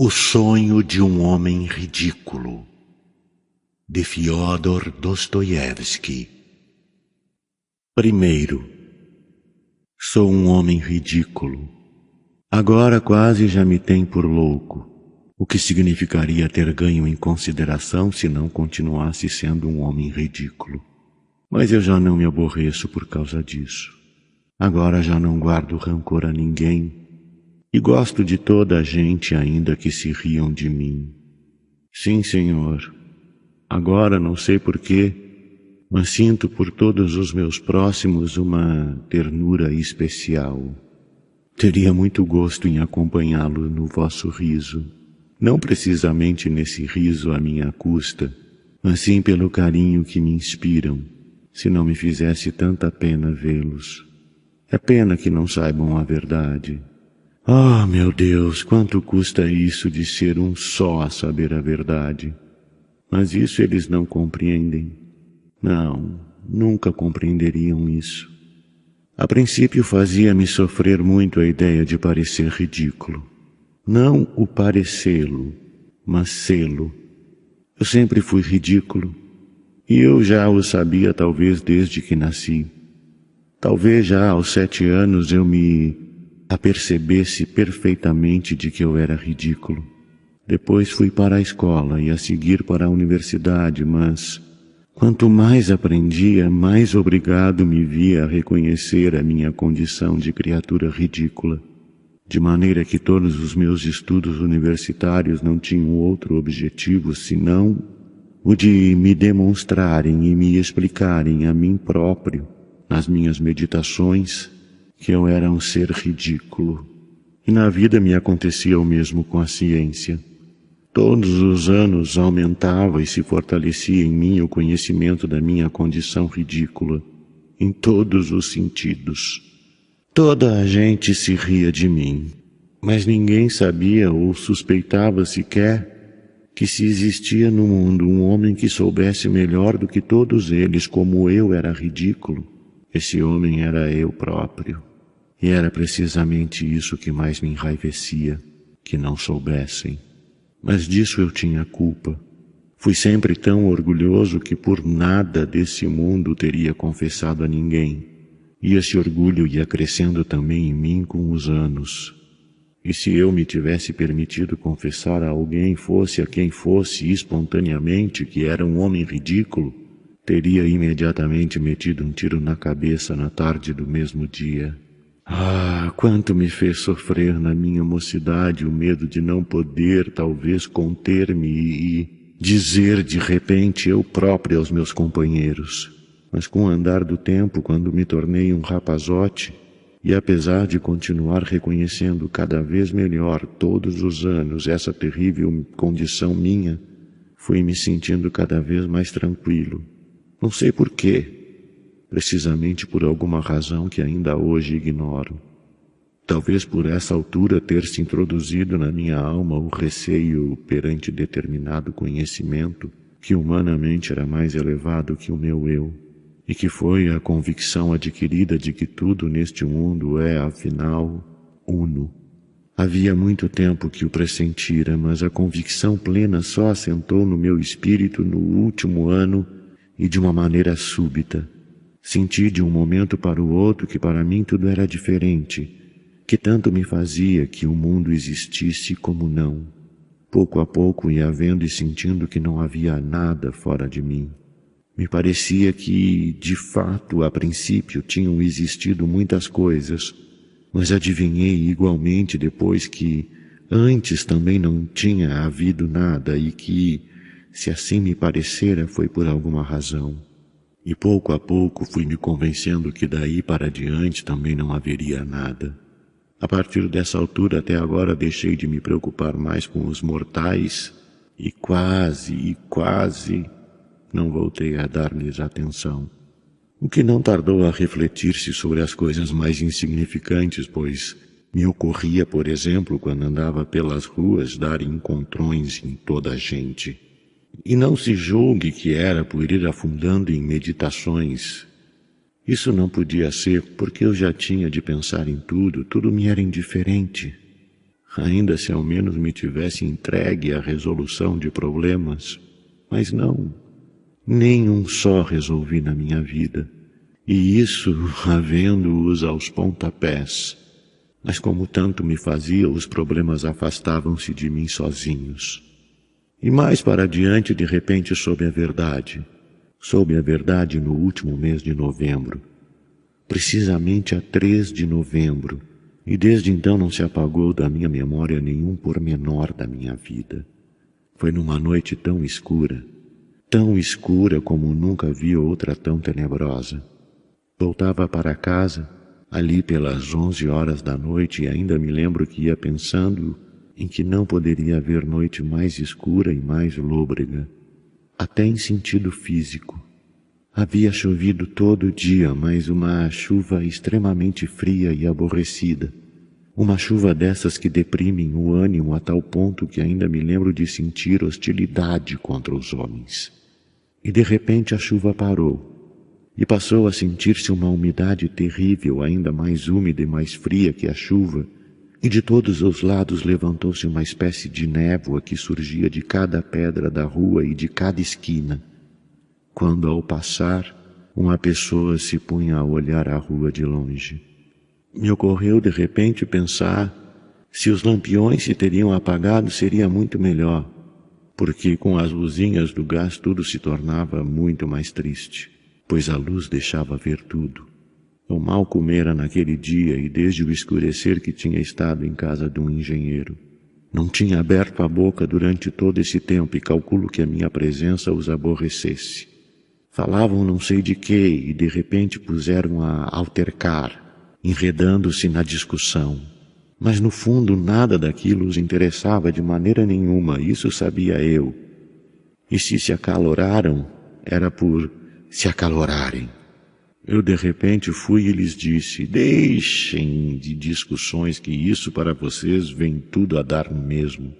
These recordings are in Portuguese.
O sonho de um homem ridículo, de Fyodor Dostoiévski. Primeiro, sou um homem ridículo. Agora quase já me tem por louco, o que significaria ter ganho em consideração se não continuasse sendo um homem ridículo. Mas eu já não me aborreço por causa disso. Agora já não guardo rancor a ninguém e gosto de toda a gente ainda que se riam de mim. Sim, senhor. Agora não sei porquê, mas sinto por todos os meus próximos uma ternura especial. Teria muito gosto em acompanhá-lo no vosso riso, não precisamente nesse riso à minha custa, mas sim pelo carinho que me inspiram, se não me fizesse tanta pena vê-los. É pena que não saibam a verdade. Ah, meu Deus, quanto custa isso de ser um só a saber a verdade. Mas isso eles não compreendem. Não, nunca compreenderiam isso. A princípio fazia-me sofrer muito a ideia de parecer ridículo. Não o parecê-lo, mas sê-lo. Eu sempre fui ridículo, e eu já o sabia talvez desde que nasci. Talvez já aos 7 anos eu me apercebesse perfeitamente de que eu era ridículo. Depois fui para a escola e a seguir para a universidade, mas quanto mais aprendia, mais obrigado me via a reconhecer a minha condição de criatura ridícula, de maneira que todos os meus estudos universitários não tinham outro objetivo senão o de me demonstrarem e me explicarem a mim próprio, nas minhas meditações, que eu era um ser ridículo. E na vida me acontecia o mesmo com a ciência. Todos os anos aumentava e se fortalecia em mim o conhecimento da minha condição ridícula, em todos os sentidos. Toda a gente se ria de mim, mas ninguém sabia ou suspeitava sequer que se existia no mundo um homem que soubesse melhor do que todos eles como eu era ridículo. Esse homem era eu próprio. E era precisamente isso que mais me enraivecia, que não soubessem. Mas disso eu tinha culpa. Fui sempre tão orgulhoso que por nada desse mundo teria confessado a ninguém. E esse orgulho ia crescendo também em mim com os anos. E se eu me tivesse permitido confessar a alguém, fosse a quem fosse, espontaneamente, que era um homem ridículo, teria imediatamente metido um tiro na cabeça na tarde do mesmo dia. Ah, quanto me fez sofrer na minha mocidade o medo de não poder, talvez, conter-me e dizer de repente eu próprio aos meus companheiros. Mas com o andar do tempo, quando me tornei um rapazote, e apesar de continuar reconhecendo cada vez melhor todos os anos essa terrível condição minha, fui me sentindo cada vez mais tranquilo. Não sei por quê. Precisamente por alguma razão que ainda hoje ignoro. Talvez por essa altura ter se introduzido na minha alma o receio perante determinado conhecimento que humanamente era mais elevado que o meu eu, e que foi a convicção adquirida de que tudo neste mundo é, afinal, uno. Havia muito tempo que o pressentira, mas a convicção plena só assentou no meu espírito no último ano e de uma maneira súbita. Senti de um momento para o outro que para mim tudo era diferente, que tanto me fazia que o mundo existisse como não. Pouco a pouco ia vendo e sentindo que não havia nada fora de mim. Me parecia que, de fato, a princípio tinham existido muitas coisas, mas adivinhei igualmente depois que antes também não tinha havido nada e que, se assim me parecera, foi por alguma razão. E pouco a pouco fui me convencendo que daí para diante também não haveria nada. A partir dessa altura até agora deixei de me preocupar mais com os mortais e quase não voltei a dar-lhes atenção. O que não tardou a refletir-se sobre as coisas mais insignificantes, pois me ocorria, por exemplo, quando andava pelas ruas, dar encontrões em toda a gente. E não se julgue que era por ir afundando em meditações. Isso não podia ser, porque eu já tinha de pensar em tudo, tudo me era indiferente. Ainda se ao menos me tivesse entregue à resolução de problemas. Mas não, nenhum só resolvi na minha vida. E isso havendo-os aos pontapés. Mas como tanto me fazia, os problemas afastavam-se de mim sozinhos. E mais para adiante, de repente, soube a verdade. Soube a verdade no último mês de novembro. Precisamente a 3 de novembro. E desde então não se apagou da minha memória nenhum pormenor da minha vida. Foi numa noite tão escura como nunca vi outra tão tenebrosa. Voltava para casa, ali pelas 11 horas da noite, e ainda me lembro que ia pensando em que não poderia haver noite mais escura e mais lôbrega, até em sentido físico. Havia chovido todo dia, mas uma chuva extremamente fria e aborrecida. Uma chuva dessas que deprimem o ânimo a tal ponto que ainda me lembro de sentir hostilidade contra os homens. E de repente a chuva parou, e passou a sentir-se uma umidade terrível, ainda mais úmida e mais fria que a chuva, e de todos os lados levantou-se uma espécie de névoa que surgia de cada pedra da rua e de cada esquina, quando ao passar uma pessoa se punha a olhar a rua de longe. Me ocorreu de repente pensar, se os lampiões se teriam apagado seria muito melhor, porque com as luzinhas do gás tudo se tornava muito mais triste, pois a luz deixava ver tudo. Eu mal comera naquele dia e desde o escurecer que tinha estado em casa de um engenheiro. Não tinha aberto a boca durante todo esse tempo e calculo que a minha presença os aborrecesse. Falavam não sei de quê e de repente puseram a altercar, enredando-se na discussão. Mas no fundo nada daquilo os interessava de maneira nenhuma, isso sabia eu. E se acaloraram, era por se acalorarem. Eu de repente fui e lhes disse, deixem de discussões que isso para vocês vem tudo a dar no mesmo.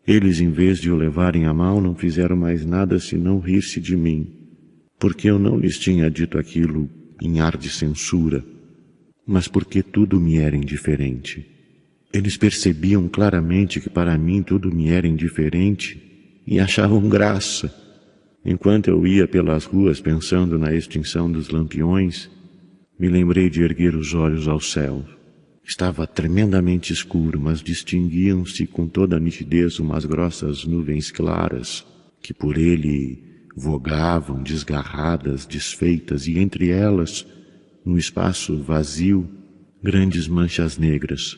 Eles, em vez de o levarem a mal, não fizeram mais nada senão rir-se de mim, porque eu não lhes tinha dito aquilo em ar de censura, mas porque tudo me era indiferente. Eles percebiam claramente que para mim tudo me era indiferente e achavam graça. Enquanto eu ia pelas ruas pensando na extinção dos lampiões, me lembrei de erguer os olhos ao céu. Estava tremendamente escuro, mas distinguiam-se com toda a nitidez umas grossas nuvens claras que por ele vogavam desgarradas, desfeitas, e entre elas, no espaço vazio, grandes manchas negras.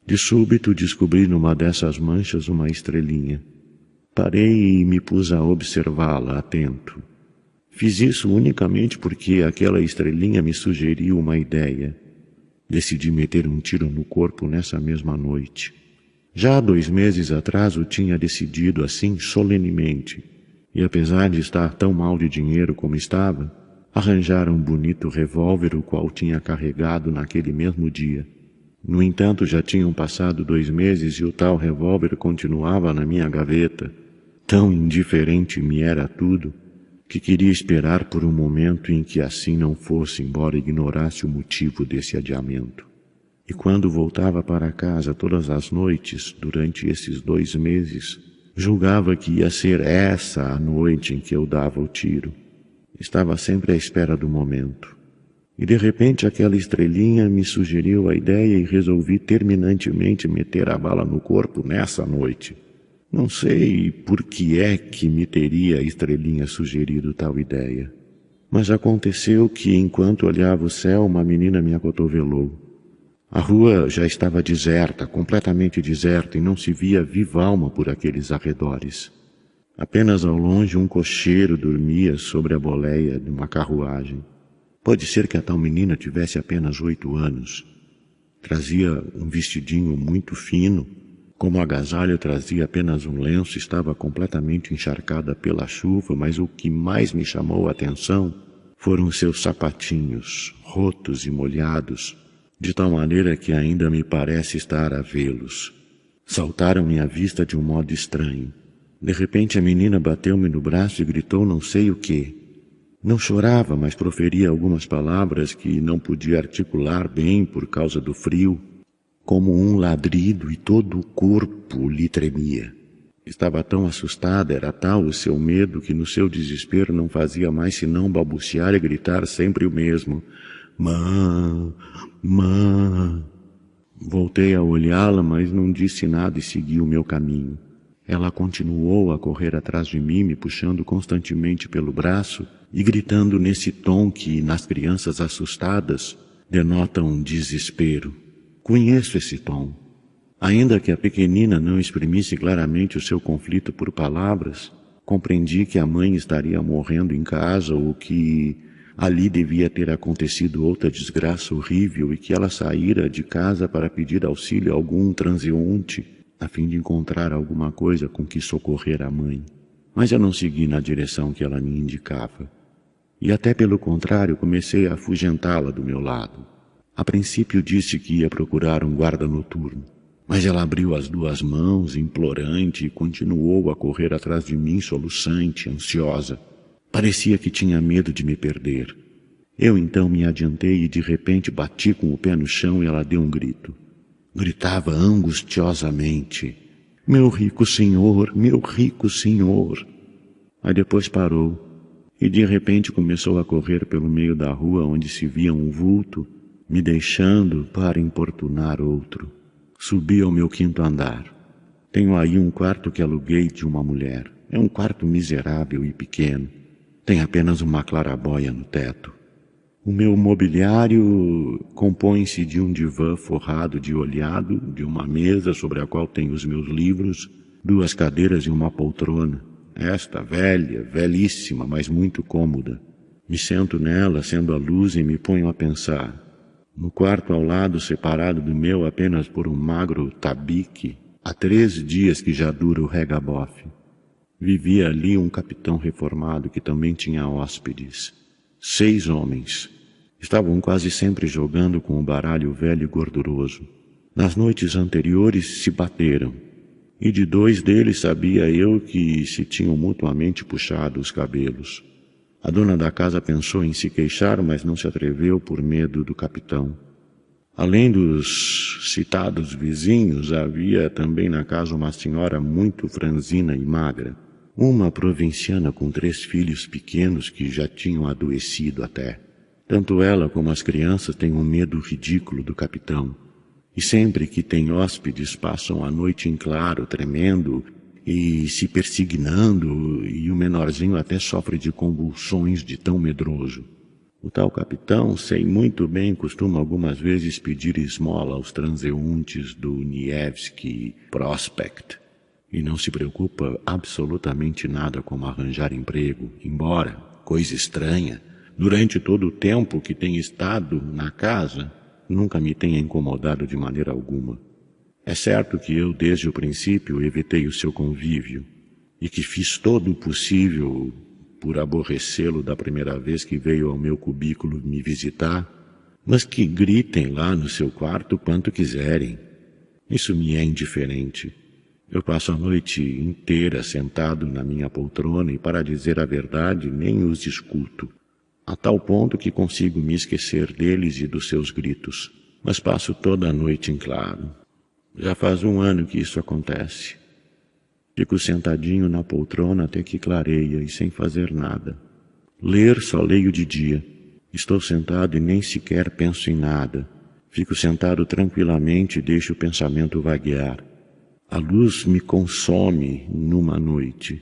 De súbito descobri numa dessas manchas uma estrelinha. Parei e me pus a observá-la, atento. Fiz isso unicamente porque aquela estrelinha me sugeriu uma ideia. Decidi meter um tiro no corpo nessa mesma noite. Já há 2 meses atrás o tinha decidido assim solenemente, e apesar de estar tão mal de dinheiro como estava, arranjara um bonito revólver o qual tinha carregado naquele mesmo dia. No entanto, já tinham passado 2 meses e o tal revólver continuava na minha gaveta. Tão indiferente me era tudo, que queria esperar por um momento em que assim não fosse, embora ignorasse o motivo desse adiamento. E quando voltava para casa todas as noites, durante esses 2 meses, julgava que ia ser essa a noite em que eu dava o tiro. Estava sempre à espera do momento. E de repente aquela estrelinha me sugeriu a ideia e resolvi terminantemente meter a bala no corpo nessa noite. Não sei por que é que me teria a estrelinha sugerido tal ideia. Mas aconteceu que, enquanto olhava o céu, uma menina me acotovelou. A rua já estava deserta, completamente deserta, e não se via viva alma por aqueles arredores. Apenas ao longe um cocheiro dormia sobre a boleia de uma carruagem. Pode ser que a tal menina tivesse apenas 8 anos. Trazia um vestidinho muito fino. Como agasalho trazia apenas um lenço, estava completamente encharcada pela chuva, mas o que mais me chamou a atenção foram seus sapatinhos, rotos e molhados, de tal maneira que ainda me parece estar a vê-los. Saltaram-me à vista de um modo estranho. De repente a menina bateu-me no braço e gritou não sei o quê. Não chorava, mas proferia algumas palavras que não podia articular bem por causa do frio. como um ladrido e todo o corpo lhe tremia. Estava tão assustada, era tal o seu medo, que no seu desespero não fazia mais senão balbuciar e gritar sempre o mesmo: "Mã, mã." Voltei a olhá-la, mas não disse nada e segui o meu caminho. Ela continuou a correr atrás de mim, me puxando constantemente pelo braço e gritando nesse tom que, nas crianças assustadas, denota um desespero. Conheço esse tom. Ainda que a pequenina não exprimisse claramente o seu conflito por palavras, compreendi que a mãe estaria morrendo em casa ou que ali devia ter acontecido outra desgraça horrível e que ela saíra de casa para pedir auxílio a algum transeunte a fim de encontrar alguma coisa com que socorrer a mãe. Mas eu não segui na direção que ela me indicava. E até pelo contrário comecei a afugentá-la do meu lado. A princípio disse que ia procurar um guarda noturno, mas ela abriu as duas mãos, implorante, e continuou a correr atrás de mim, soluçante, ansiosa. Parecia que tinha medo de me perder. Eu então me adiantei e de repente bati com o pé no chão e ela deu um grito. Gritava angustiosamente: "Meu rico senhor, meu rico senhor!" Aí depois parou e de repente começou a correr pelo meio da rua onde se via um vulto, me deixando para importunar outro. Subi ao meu 5º andar. Tenho aí um quarto que aluguei de uma mulher. É um quarto miserável e pequeno. Tem apenas uma clarabóia no teto. O meu mobiliário compõe-se de um divã forrado de olhado, de uma mesa sobre a qual tenho os meus livros, 2 cadeiras e uma poltrona. Esta velha, velhíssima, mas muito cômoda. Me sento nela, acendo a luz e me ponho a pensar. No quarto ao lado, separado do meu apenas por um magro tabique, há 3 dias que já dura o regabofe. Vivia ali um capitão reformado que também tinha hóspedes. 6 homens. Estavam quase sempre jogando com o baralho velho e gorduroso. Nas noites anteriores se bateram, e de 2 deles sabia eu que se tinham mutuamente puxado os cabelos. A dona da casa pensou em se queixar, mas não se atreveu por medo do capitão. Além dos citados vizinhos, havia também na casa uma senhora muito franzina e magra, uma provinciana com 3 filhos pequenos que já tinham adoecido até. Tanto ela como as crianças têm um medo ridículo do capitão, e sempre que tem hóspedes passam a noite em claro, tremendo e se persignando, e o menorzinho até sofre de convulsões de tão medroso. O tal capitão, sei muito bem, costuma algumas vezes pedir esmola aos transeuntes do Nevsky Prospect, e não se preocupa absolutamente nada com arranjar emprego, embora, coisa estranha, durante todo o tempo que tem estado na casa, nunca me tenha incomodado de maneira alguma. É certo que eu, desde o princípio, evitei o seu convívio, e que fiz todo o possível por aborrecê-lo da primeira vez que veio ao meu cubículo me visitar, mas que gritem lá no seu quarto quanto quiserem. Isso me é indiferente. Eu passo a noite inteira sentado na minha poltrona e, para dizer a verdade, nem os escuto, a tal ponto que consigo me esquecer deles e dos seus gritos, mas passo toda a noite em claro. Já faz 1 ano que isso acontece. Fico sentadinho na poltrona até que clareia e sem fazer nada. Ler só leio de dia. Estou sentado e nem sequer penso em nada. Fico sentado tranquilamente e deixo o pensamento vaguear. A luz me consome numa noite.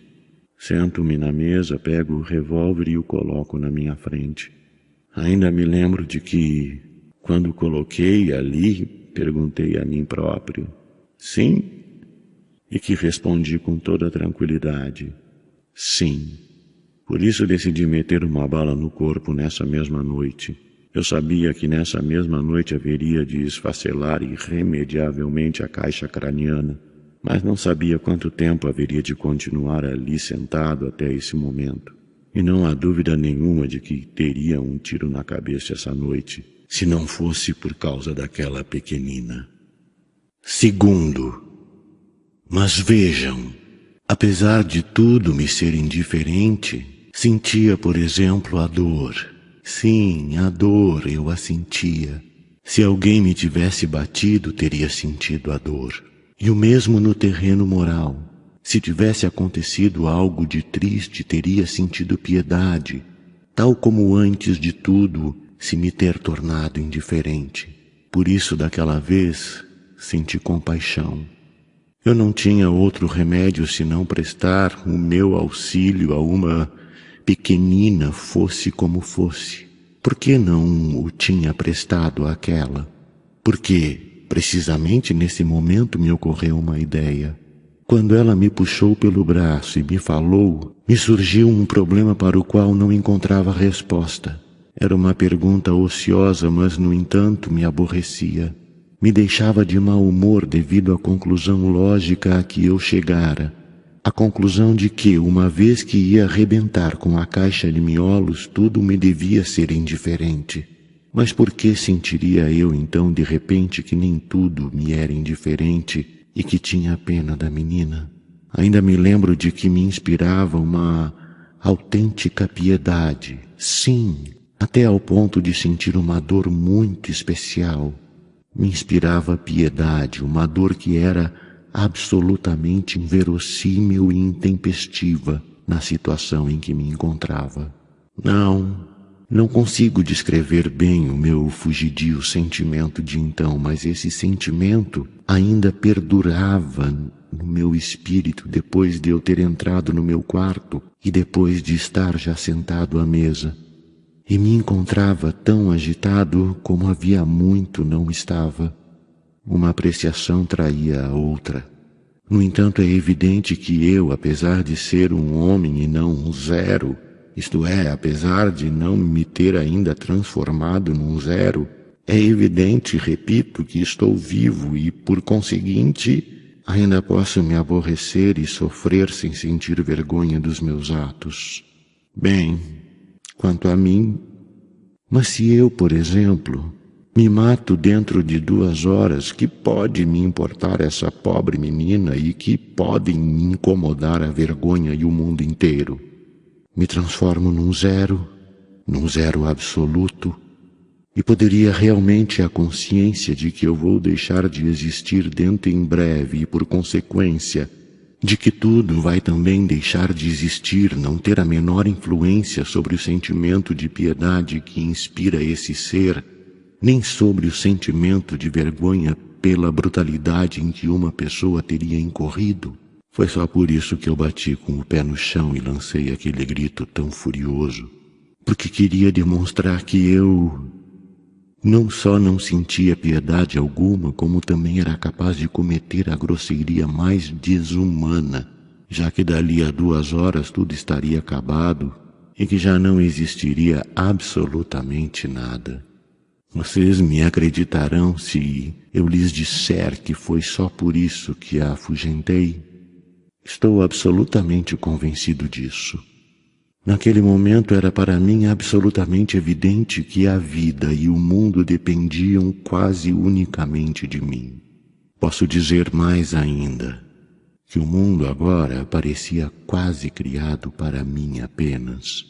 Sento-me na mesa, pego o revólver e o coloco na minha frente. Ainda me lembro de que, quando o coloquei ali, perguntei a mim próprio: sim? E que respondi com toda tranquilidade: sim. Por isso decidi meter uma bala no corpo nessa mesma noite. Eu sabia que nessa mesma noite haveria de esfacelar irremediavelmente a caixa craniana, mas não sabia quanto tempo haveria de continuar ali sentado até esse momento. E não há dúvida nenhuma de que teria um tiro na cabeça essa noite, se não fosse por causa daquela pequenina. Segundo, mas vejam, apesar de tudo me ser indiferente, sentia, por exemplo, a dor. Sim, a dor eu a sentia. Se alguém me tivesse batido, teria sentido a dor. E o mesmo no terreno moral. Se tivesse acontecido algo de triste, teria sentido piedade, tal como antes de tudo se me ter tornado indiferente. Por isso, daquela vez, senti compaixão. Eu não tinha outro remédio senão prestar o meu auxílio a uma pequenina, fosse como fosse. Por que não o tinha prestado àquela? Porque, precisamente nesse momento, me ocorreu uma ideia. Quando ela me puxou pelo braço e me falou, me surgiu um problema para o qual não encontrava resposta. Era uma pergunta ociosa, mas, no entanto, me aborrecia. Me deixava de mau humor devido à conclusão lógica a que eu chegara. A conclusão de que, uma vez que ia arrebentar com a caixa de miolos, tudo me devia ser indiferente. Mas por que sentiria eu, então, de repente, que nem tudo me era indiferente e que tinha pena da menina? Ainda me lembro de que me inspirava uma autêntica piedade. Sim, até ao ponto de sentir uma dor muito especial. Me inspirava piedade, uma dor que era absolutamente inverossímil e intempestiva na situação em que me encontrava. Não consigo descrever bem o meu fugidio sentimento de então, mas esse sentimento ainda perdurava no meu espírito depois de eu ter entrado no meu quarto e depois de estar já sentado à mesa. E me encontrava tão agitado como havia muito não estava. Uma apreciação traía a outra. No entanto, é evidente que eu, apesar de ser um homem e não um zero, isto é, apesar de não me ter ainda transformado num zero, é evidente, repito, que estou vivo e, por conseguinte, ainda posso me aborrecer e sofrer sem sentir vergonha dos meus atos. Bem, quanto a mim, mas se eu, por exemplo, me mato dentro de 2 horas, que pode me importar essa pobre menina e que podem me incomodar a vergonha e o mundo inteiro? Me transformo num zero absoluto, e poderia realmente a consciência de que eu vou deixar de existir dentro em breve e, por consequência, de que tudo vai também deixar de existir, não ter a menor influência sobre o sentimento de piedade que inspira esse ser, nem sobre o sentimento de vergonha pela brutalidade em que uma pessoa teria incorrido. Foi só por isso que eu bati com o pé no chão e lancei aquele grito tão furioso, porque queria demonstrar que eu não só não sentia piedade alguma, como também era capaz de cometer a grosseiria mais desumana, já que dali a 2 horas tudo estaria acabado e que já não existiria absolutamente nada. Vocês me acreditarão se eu lhes disser que foi só por isso que a afugentei? Estou absolutamente convencido disso. Naquele momento era para mim absolutamente evidente que a vida e o mundo dependiam quase unicamente de mim. Posso dizer mais ainda, que o mundo agora parecia quase criado para mim apenas,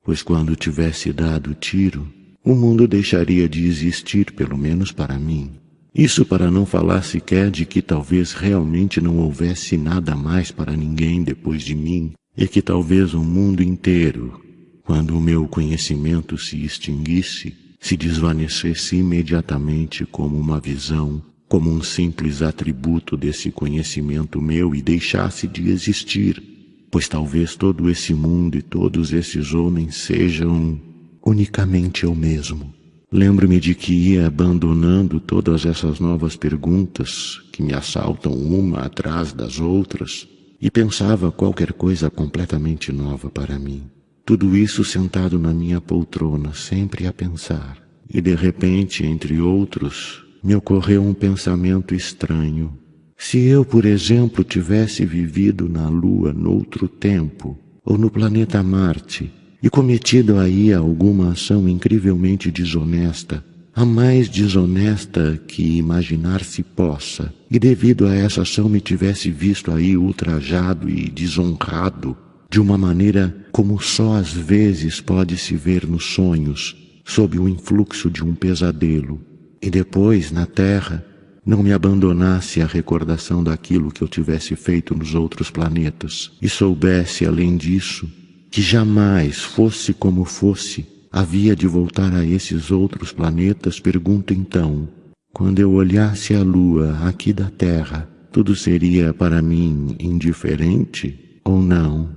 pois quando tivesse dado o tiro, o mundo deixaria de existir, pelo menos para mim. Isso para não falar sequer de que talvez realmente não houvesse nada mais para ninguém depois de mim, e que talvez o mundo inteiro, quando o meu conhecimento se extinguisse, se desvanecesse imediatamente como uma visão, como um simples atributo desse conhecimento meu e deixasse de existir, pois talvez todo esse mundo e todos esses homens sejam unicamente eu mesmo. Lembro-me de que ia abandonando todas essas novas perguntas que me assaltam uma atrás das outras e pensava qualquer coisa completamente nova para mim. Tudo isso sentado na minha poltrona, sempre a pensar. E de repente, entre outros, me ocorreu um pensamento estranho. Se eu, por exemplo, tivesse vivido na Lua noutro tempo, ou no planeta Marte, e cometido aí alguma ação incrivelmente desonesta, a mais desonesta que imaginar-se possa, e devido a essa ação me tivesse visto aí ultrajado e desonrado, de uma maneira como só às vezes pode-se ver nos sonhos, sob o influxo de um pesadelo, e depois, na terra, não me abandonasse a recordação daquilo que eu tivesse feito nos outros planetas, e soubesse, além disso, que jamais, fosse como fosse, havia de voltar a esses outros planetas, pergunto então, quando eu olhasse a lua aqui da Terra, tudo seria para mim indiferente ou não?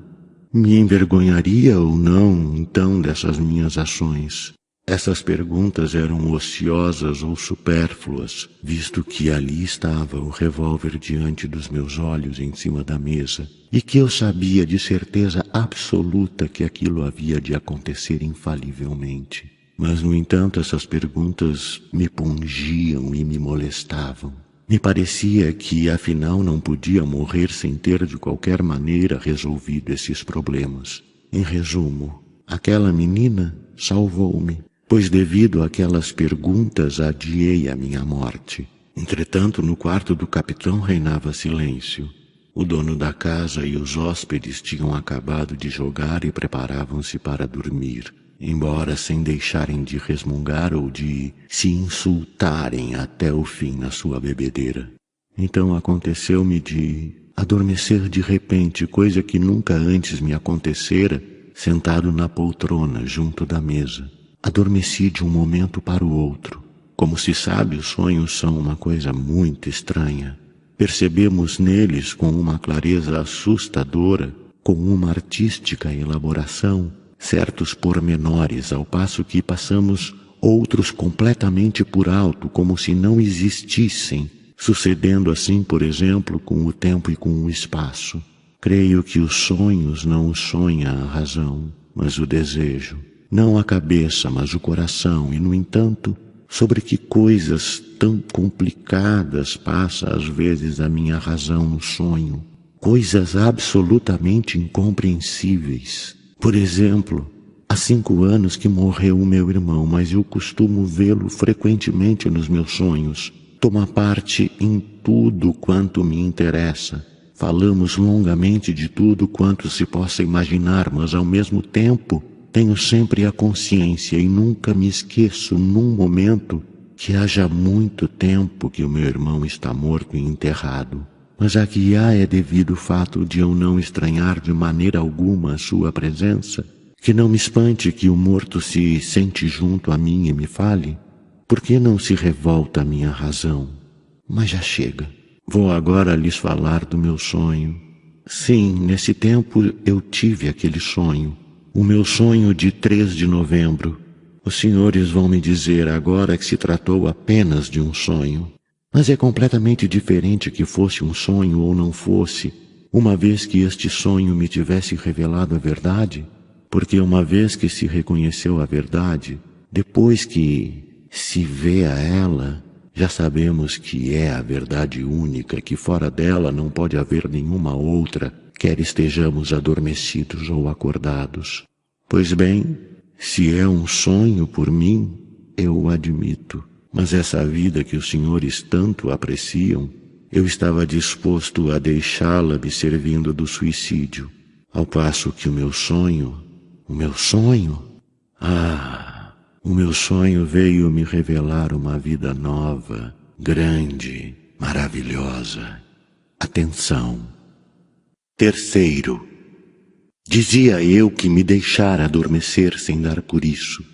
Me envergonharia ou não, então, dessas minhas ações? Essas perguntas eram ociosas ou supérfluas, visto que ali estava o revólver diante dos meus olhos em cima da mesa, e que eu sabia de certeza absoluta que aquilo havia de acontecer infalivelmente. Mas, no entanto, essas perguntas me pungiam e me molestavam. Me parecia que, afinal, não podia morrer sem ter de qualquer maneira resolvido esses problemas. Em resumo, aquela menina salvou-me, pois devido àquelas perguntas adiei a minha morte. Entretanto, no quarto do capitão reinava silêncio. O dono da casa e os hóspedes tinham acabado de jogar e preparavam-se para dormir, embora sem deixarem de resmungar ou de se insultarem até o fim na sua bebedeira. Então aconteceu-me de adormecer de repente, coisa que nunca antes me acontecera, sentado na poltrona junto da mesa. Adormeci de um momento para o outro. Como se sabe, os sonhos são uma coisa muito estranha. Percebemos neles com uma clareza assustadora, com uma artística elaboração, certos pormenores, ao passo que passamos outros completamente por alto, como se não existissem, sucedendo assim, por exemplo, com o tempo e com o espaço. Creio que os sonhos não os sonha a razão, mas o desejo. Não a cabeça, mas o coração, e, no entanto, sobre que coisas tão complicadas passa às vezes a minha razão no sonho. Coisas absolutamente incompreensíveis. Por exemplo, há 5 anos que morreu o meu irmão, mas eu costumo vê-lo frequentemente nos meus sonhos. Toma parte em tudo quanto me interessa. Falamos longamente de tudo quanto se possa imaginar, mas ao mesmo tempo tenho sempre a consciência e nunca me esqueço num momento que há já muito tempo que o meu irmão está morto e enterrado. Mas a que há é devido ao fato de eu não estranhar de maneira alguma a sua presença, que não me espante que o morto se sente junto a mim e me fale. Por que não se revolta a minha razão? Mas já chega. Vou agora lhes falar do meu sonho. Sim, nesse tempo eu tive aquele sonho. O meu sonho de 3 de novembro. Os senhores vão me dizer agora que se tratou apenas de um sonho. Mas é completamente diferente que fosse um sonho ou não fosse, uma vez que este sonho me tivesse revelado a verdade, porque uma vez que se reconheceu a verdade, depois que se vê a ela, já sabemos que é a verdade única, que fora dela não pode haver nenhuma outra, quer estejamos adormecidos ou acordados. Pois bem, se é um sonho por mim, eu o admito. Mas essa vida que os senhores tanto apreciam, eu estava disposto a deixá-la me servindo do suicídio, ao passo que o meu sonho veio me revelar uma vida nova, grande, maravilhosa. Atenção. Terceiro, dizia eu que me deixara adormecer sem dar por isso.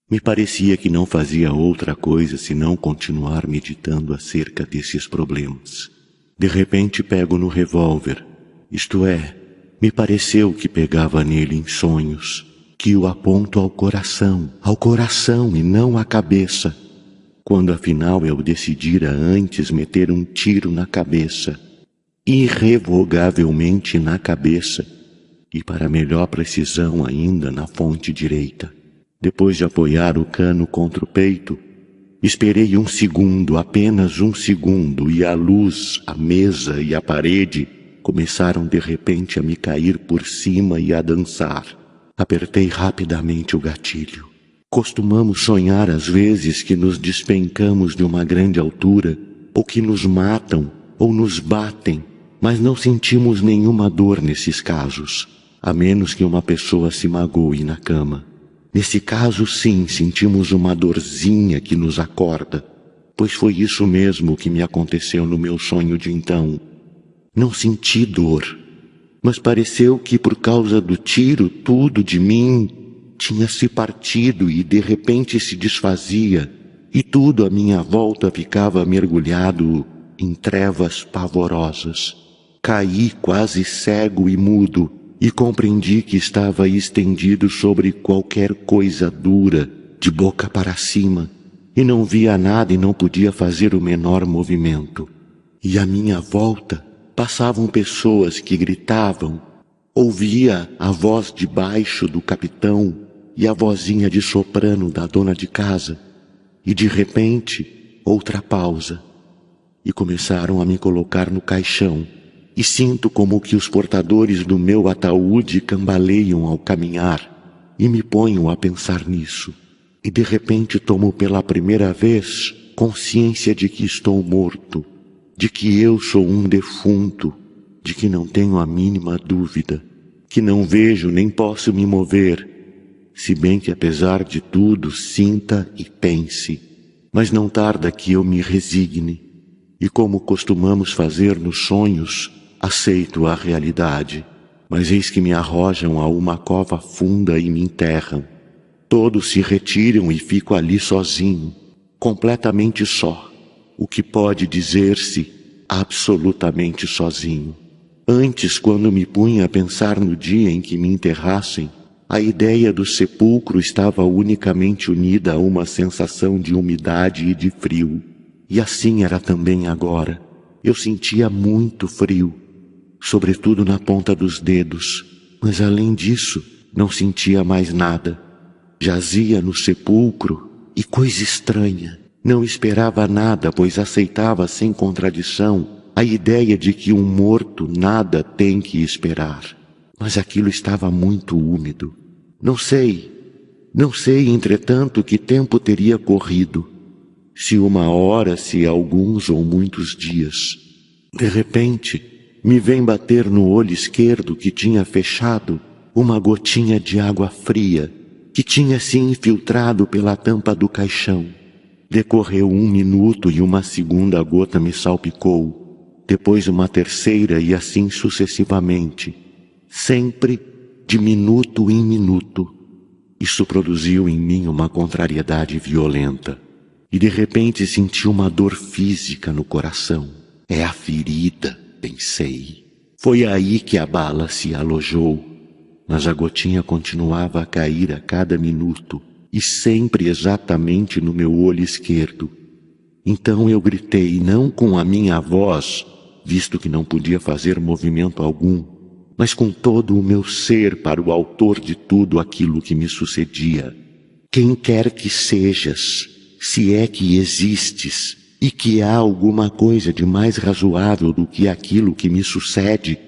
Me parecia que não fazia outra coisa senão continuar meditando acerca desses problemas. De repente pego no revólver, isto é, me pareceu que pegava nele em sonhos, que o aponto ao coração e não à cabeça, quando afinal eu decidira antes meter um tiro na cabeça, irrevogavelmente na cabeça, e para melhor precisão ainda na fonte direita. Depois de apoiar o cano contra o peito, esperei 1 segundo, apenas 1 segundo, e a luz, a mesa e a parede começaram de repente a me cair por cima e a dançar. Apertei rapidamente o gatilho. Costumamos sonhar às vezes que nos despencamos de uma grande altura, ou que nos matam, ou nos batem, mas não sentimos nenhuma dor nesses casos, a menos que uma pessoa se magoe na cama. Nesse caso, sim, sentimos uma dorzinha que nos acorda, pois foi isso mesmo que me aconteceu no meu sonho de então. Não senti dor, mas pareceu que por causa do tiro tudo de mim tinha se partido e de repente se desfazia, e tudo à minha volta ficava mergulhado em trevas pavorosas. Caí quase cego e mudo e compreendi que estava estendido sobre qualquer coisa dura, de boca para cima, e não via nada e não podia fazer o menor movimento. E à minha volta passavam pessoas que gritavam, ouvia a voz de baixo do capitão e a vozinha de soprano da dona de casa, e de repente outra pausa, e começaram a me colocar no caixão, e sinto como que os portadores do meu ataúde cambaleiam ao caminhar, e me ponho a pensar nisso, e de repente tomo pela primeira vez consciência de que estou morto, de que eu sou um defunto, de que não tenho a mínima dúvida, que não vejo nem posso me mover, se bem que apesar de tudo sinta e pense, mas não tarda que eu me resigne, e como costumamos fazer nos sonhos, aceito a realidade, mas eis que me arrojam a uma cova funda e me enterram. Todos se retiram e fico ali sozinho, completamente só, o que pode dizer-se absolutamente sozinho. Antes, quando me punha a pensar no dia em que me enterrassem, a ideia do sepulcro estava unicamente unida a uma sensação de umidade e de frio. E assim era também agora. Eu sentia muito frio, sobretudo na ponta dos dedos, mas além disso, não sentia mais nada. Jazia no sepulcro e, coisa estranha, não esperava nada, pois aceitava sem contradição a ideia de que um morto nada tem que esperar. Mas aquilo estava muito úmido. Não sei, entretanto, que tempo teria corrido. Se uma hora, se alguns ou muitos dias. De repente, me vem bater no olho esquerdo que tinha fechado uma gotinha de água fria que tinha se infiltrado pela tampa do caixão. Decorreu 1 minuto e uma segunda gota me salpicou, depois uma terceira e assim sucessivamente, sempre de minuto em minuto. Isso produziu em mim uma contrariedade violenta. E de repente senti uma dor física no coração. É a ferida, pensei. Foi aí que a bala se alojou. Mas a gotinha continuava a cair a cada minuto, e sempre exatamente no meu olho esquerdo. Então eu gritei, não com a minha voz, visto que não podia fazer movimento algum, mas com todo o meu ser para o autor de tudo aquilo que me sucedia. Quem quer que sejas, se é que existes, e que há alguma coisa de mais razoável do que aquilo que me sucede,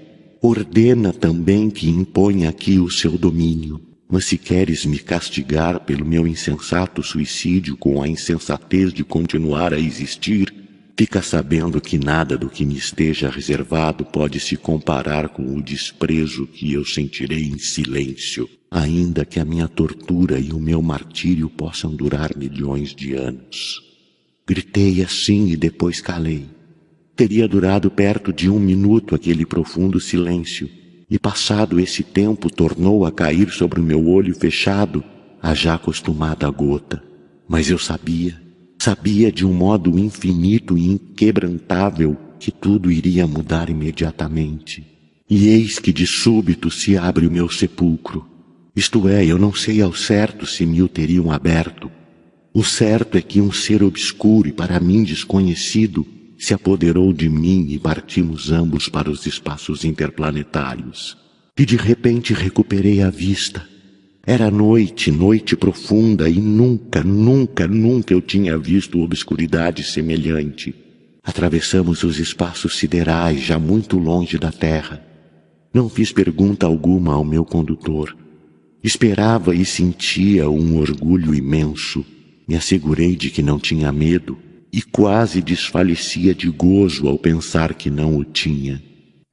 ordena também que imponha aqui o seu domínio. Mas se queres me castigar pelo meu insensato suicídio com a insensatez de continuar a existir, fica sabendo que nada do que me esteja reservado pode se comparar com o desprezo que eu sentirei em silêncio, ainda que a minha tortura e o meu martírio possam durar milhões de anos. Gritei assim e depois calei. Teria durado perto de 1 minuto aquele profundo silêncio, e passado esse tempo tornou a cair sobre o meu olho fechado a já acostumada gota. Mas eu sabia de um modo infinito e inquebrantável que tudo iria mudar imediatamente. E eis que de súbito se abre o meu sepulcro. Isto é, eu não sei ao certo se me o teriam aberto. O certo é que um ser obscuro e para mim desconhecido se apoderou de mim e partimos ambos para os espaços interplanetários. E de repente recuperei a vista. Era noite profunda e nunca eu tinha visto obscuridade semelhante. Atravessamos os espaços siderais já muito longe da Terra. Não fiz pergunta alguma ao meu condutor. Esperava e sentia um orgulho imenso. Me assegurei de que não tinha medo e quase desfalecia de gozo ao pensar que não o tinha.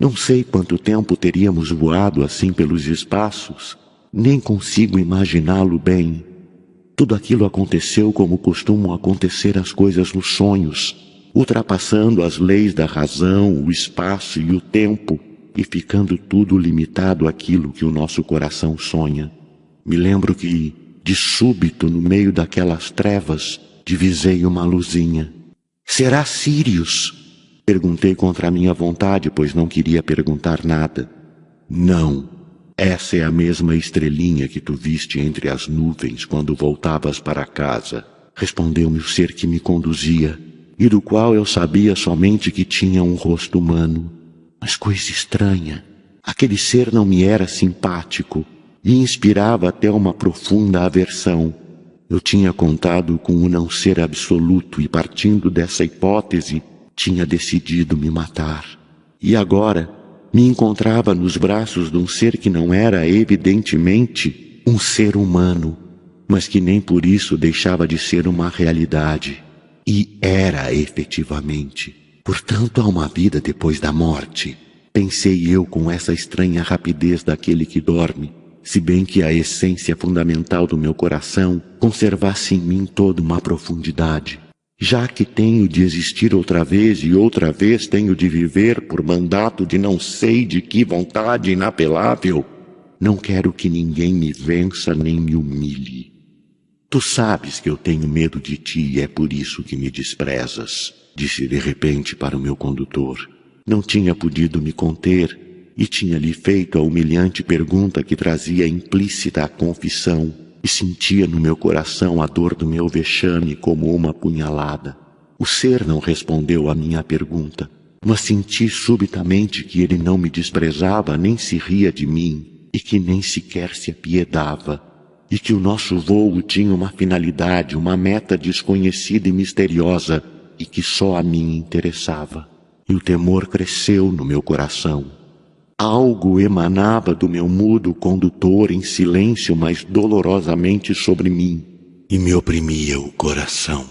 Não sei quanto tempo teríamos voado assim pelos espaços, nem consigo imaginá-lo bem. Tudo aquilo aconteceu como costumam acontecer as coisas nos sonhos, ultrapassando as leis da razão, o espaço e o tempo, e ficando tudo limitado àquilo que o nosso coração sonha. Me lembro que, de súbito, no meio daquelas trevas, divisei uma luzinha. Será Sírius? Perguntei contra a minha vontade, pois não queria perguntar nada. Não, essa é a mesma estrelinha que tu viste entre as nuvens quando voltavas para casa, respondeu-me o ser que me conduzia, e do qual eu sabia somente que tinha um rosto humano. Mas coisa estranha, aquele ser não me era simpático e inspirava até uma profunda aversão. Eu tinha contado com o não ser absoluto e, partindo dessa hipótese, tinha decidido me matar. E agora me encontrava nos braços de um ser que não era, evidentemente, um ser humano, mas que nem por isso deixava de ser uma realidade. E era efetivamente. Portanto, há uma vida depois da morte, pensei eu com essa estranha rapidez daquele que dorme, se bem que a essência fundamental do meu coração conservasse em mim toda uma profundidade. Já que tenho de existir outra vez e outra vez tenho de viver por mandato de não sei de que vontade inapelável, não quero que ninguém me vença nem me humilhe. Tu sabes que eu tenho medo de ti e é por isso que me desprezas, disse de repente para o meu condutor. Não tinha podido me conter e tinha-lhe feito a humilhante pergunta que trazia implícita a confissão e sentia no meu coração a dor do meu vexame como uma punhalada. O ser não respondeu à minha pergunta, mas senti subitamente que ele não me desprezava nem se ria de mim e que nem sequer se apiedava, e que o nosso voo tinha uma finalidade, uma meta desconhecida e misteriosa e que só a mim interessava. E o temor cresceu no meu coração. Algo emanava do meu mudo condutor em silêncio, mas dolorosamente sobre mim, e me oprimia o coração.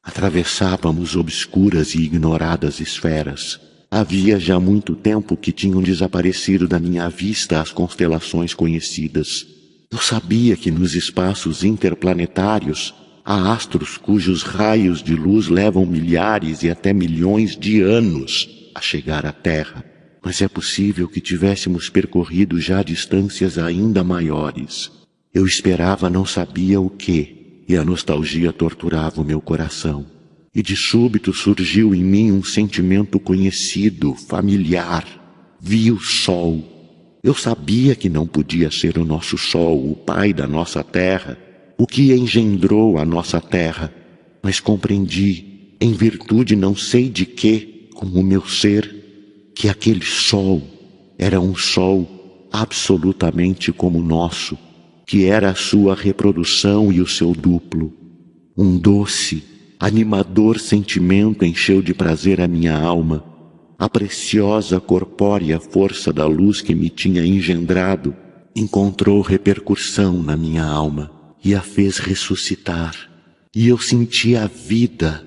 Atravessávamos obscuras e ignoradas esferas. Havia já muito tempo que tinham desaparecido da minha vista as constelações conhecidas. Eu sabia que nos espaços interplanetários há astros cujos raios de luz levam milhares e até milhões de anos a chegar à Terra. Mas é possível que tivéssemos percorrido já distâncias ainda maiores. Eu esperava não sabia o quê, e a nostalgia torturava o meu coração. E de súbito surgiu em mim um sentimento conhecido, familiar. Vi o sol. Eu sabia que não podia ser o nosso sol, o pai da nossa terra, o que engendrou a nossa terra, mas compreendi, em virtude não sei de quê, com o meu ser, que aquele sol era um sol absolutamente como o nosso, que era a sua reprodução e o seu duplo. Um doce, animador sentimento encheu de prazer a minha alma. A preciosa corpórea força da luz que me tinha engendrado encontrou repercussão na minha alma e a fez ressuscitar. E eu senti a vida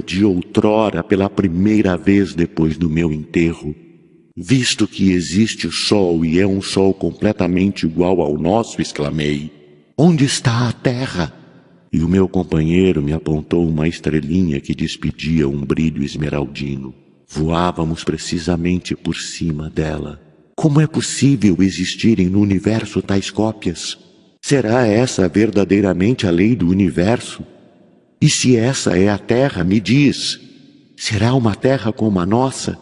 de outrora pela primeira vez depois do meu enterro. Visto que existe o sol e é um sol completamente igual ao nosso, exclamei, onde está a terra? E o meu companheiro me apontou uma estrelinha que despedia um brilho esmeraldino. Voávamos precisamente por cima dela. Como é possível existirem no universo tais cópias? Será essa verdadeiramente a lei do universo? E se essa é a Terra, me diz, será uma terra como a nossa?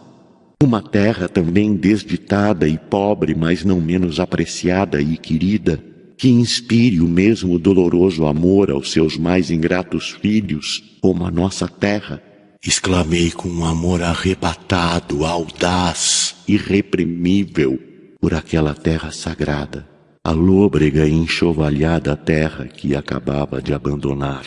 Uma terra também desditada e pobre, mas não menos apreciada e querida, que inspire o mesmo doloroso amor aos seus mais ingratos filhos, como a nossa terra? Exclamei com um amor arrebatado, audaz, irreprimível, por aquela terra sagrada, a lôbrega e enxovalhada terra que acabava de abandonar.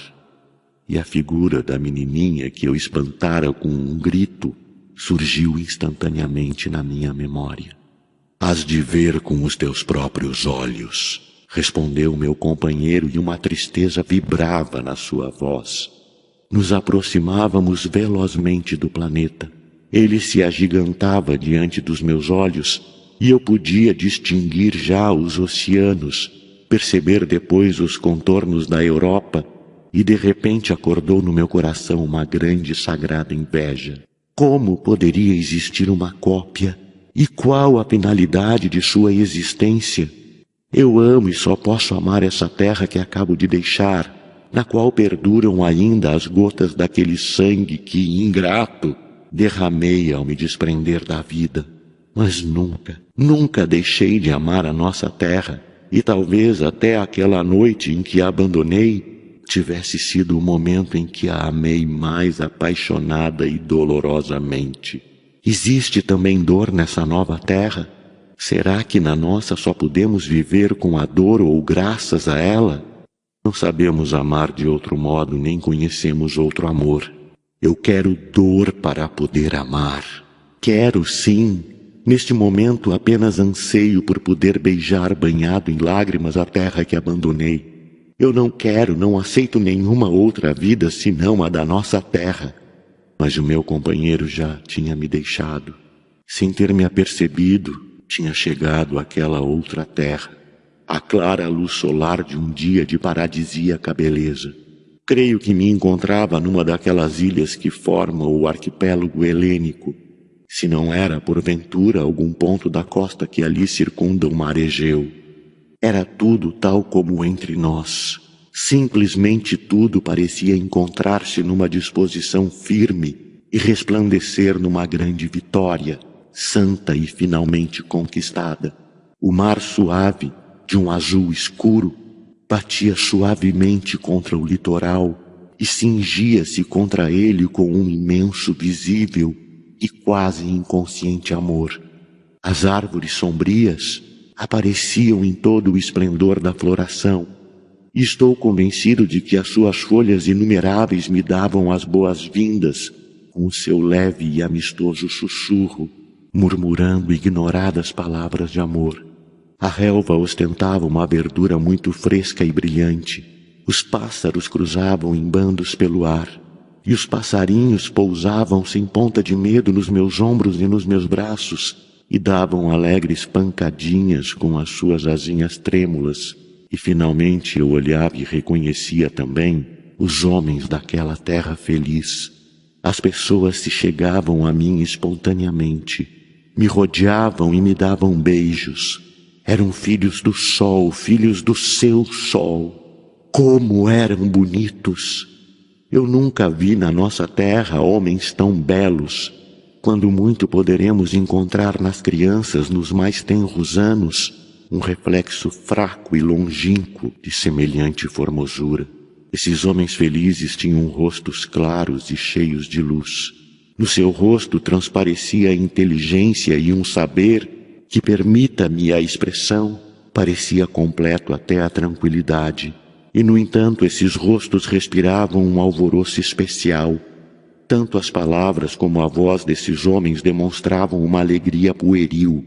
E a figura da menininha que eu espantara com um grito surgiu instantaneamente na minha memória. Hás de ver com os teus próprios olhos, respondeu meu companheiro, e uma tristeza vibrava na sua voz. Nos aproximávamos velozmente do planeta. Ele se agigantava diante dos meus olhos e eu podia distinguir já os oceanos, perceber depois os contornos da Europa, e de repente acordou no meu coração uma grande e sagrada inveja. Como poderia existir uma cópia? E qual a finalidade de sua existência? Eu amo e só posso amar essa terra que acabo de deixar, na qual perduram ainda as gotas daquele sangue que, ingrato, derramei ao me desprender da vida. Mas nunca, nunca deixei de amar a nossa terra, e talvez até aquela noite em que a abandonei tivesse sido o momento em que a amei mais apaixonada e dolorosamente. Existe também dor nessa nova terra? Será que na nossa só podemos viver com a dor ou graças a ela? Não sabemos amar de outro modo, nem conhecemos outro amor. Eu quero dor para poder amar. Quero sim. Neste momento apenas anseio por poder beijar banhado em lágrimas a terra que abandonei. Eu não quero, não aceito nenhuma outra vida senão a da nossa terra. Mas o meu companheiro já tinha me deixado. Sem ter me apercebido, tinha chegado àquela outra terra, a clara luz solar de um dia de paradisíaca beleza. Creio que me encontrava numa daquelas ilhas que formam o arquipélago helênico, se não era, porventura, algum ponto da costa que ali circunda o mar Egeu. Era tudo tal como entre nós. Simplesmente tudo parecia encontrar-se numa disposição firme e resplandecer numa grande vitória, santa e finalmente conquistada. O mar suave, de um azul escuro, batia suavemente contra o litoral e cingia-se contra ele com um imenso, visível e quase inconsciente amor. As árvores sombrias apareciam em todo o esplendor da floração, e estou convencido de que as suas folhas inumeráveis me davam as boas-vindas com o seu leve e amistoso sussurro, murmurando ignoradas palavras de amor. A relva ostentava uma verdura muito fresca e brilhante. Os pássaros cruzavam em bandos pelo ar, e os passarinhos pousavam sem ponta de medo nos meus ombros e nos meus braços, e davam alegres pancadinhas com as suas asinhas trêmulas. E finalmente eu olhava e reconhecia também os homens daquela terra feliz. As pessoas se chegavam a mim espontaneamente, me rodeavam e me davam beijos. Eram filhos do sol, filhos do seu sol. Como eram bonitos! Eu nunca vi na nossa terra homens tão belos. Quando muito poderemos encontrar nas crianças, nos mais tenros anos, um reflexo fraco e longínquo de semelhante formosura. Esses homens felizes tinham rostos claros e cheios de luz. No seu rosto transparecia a inteligência e um saber que, permita-me a expressão, parecia completo até a tranquilidade. E, no entanto, esses rostos respiravam um alvoroço especial. Tanto as palavras como a voz desses homens demonstravam uma alegria pueril.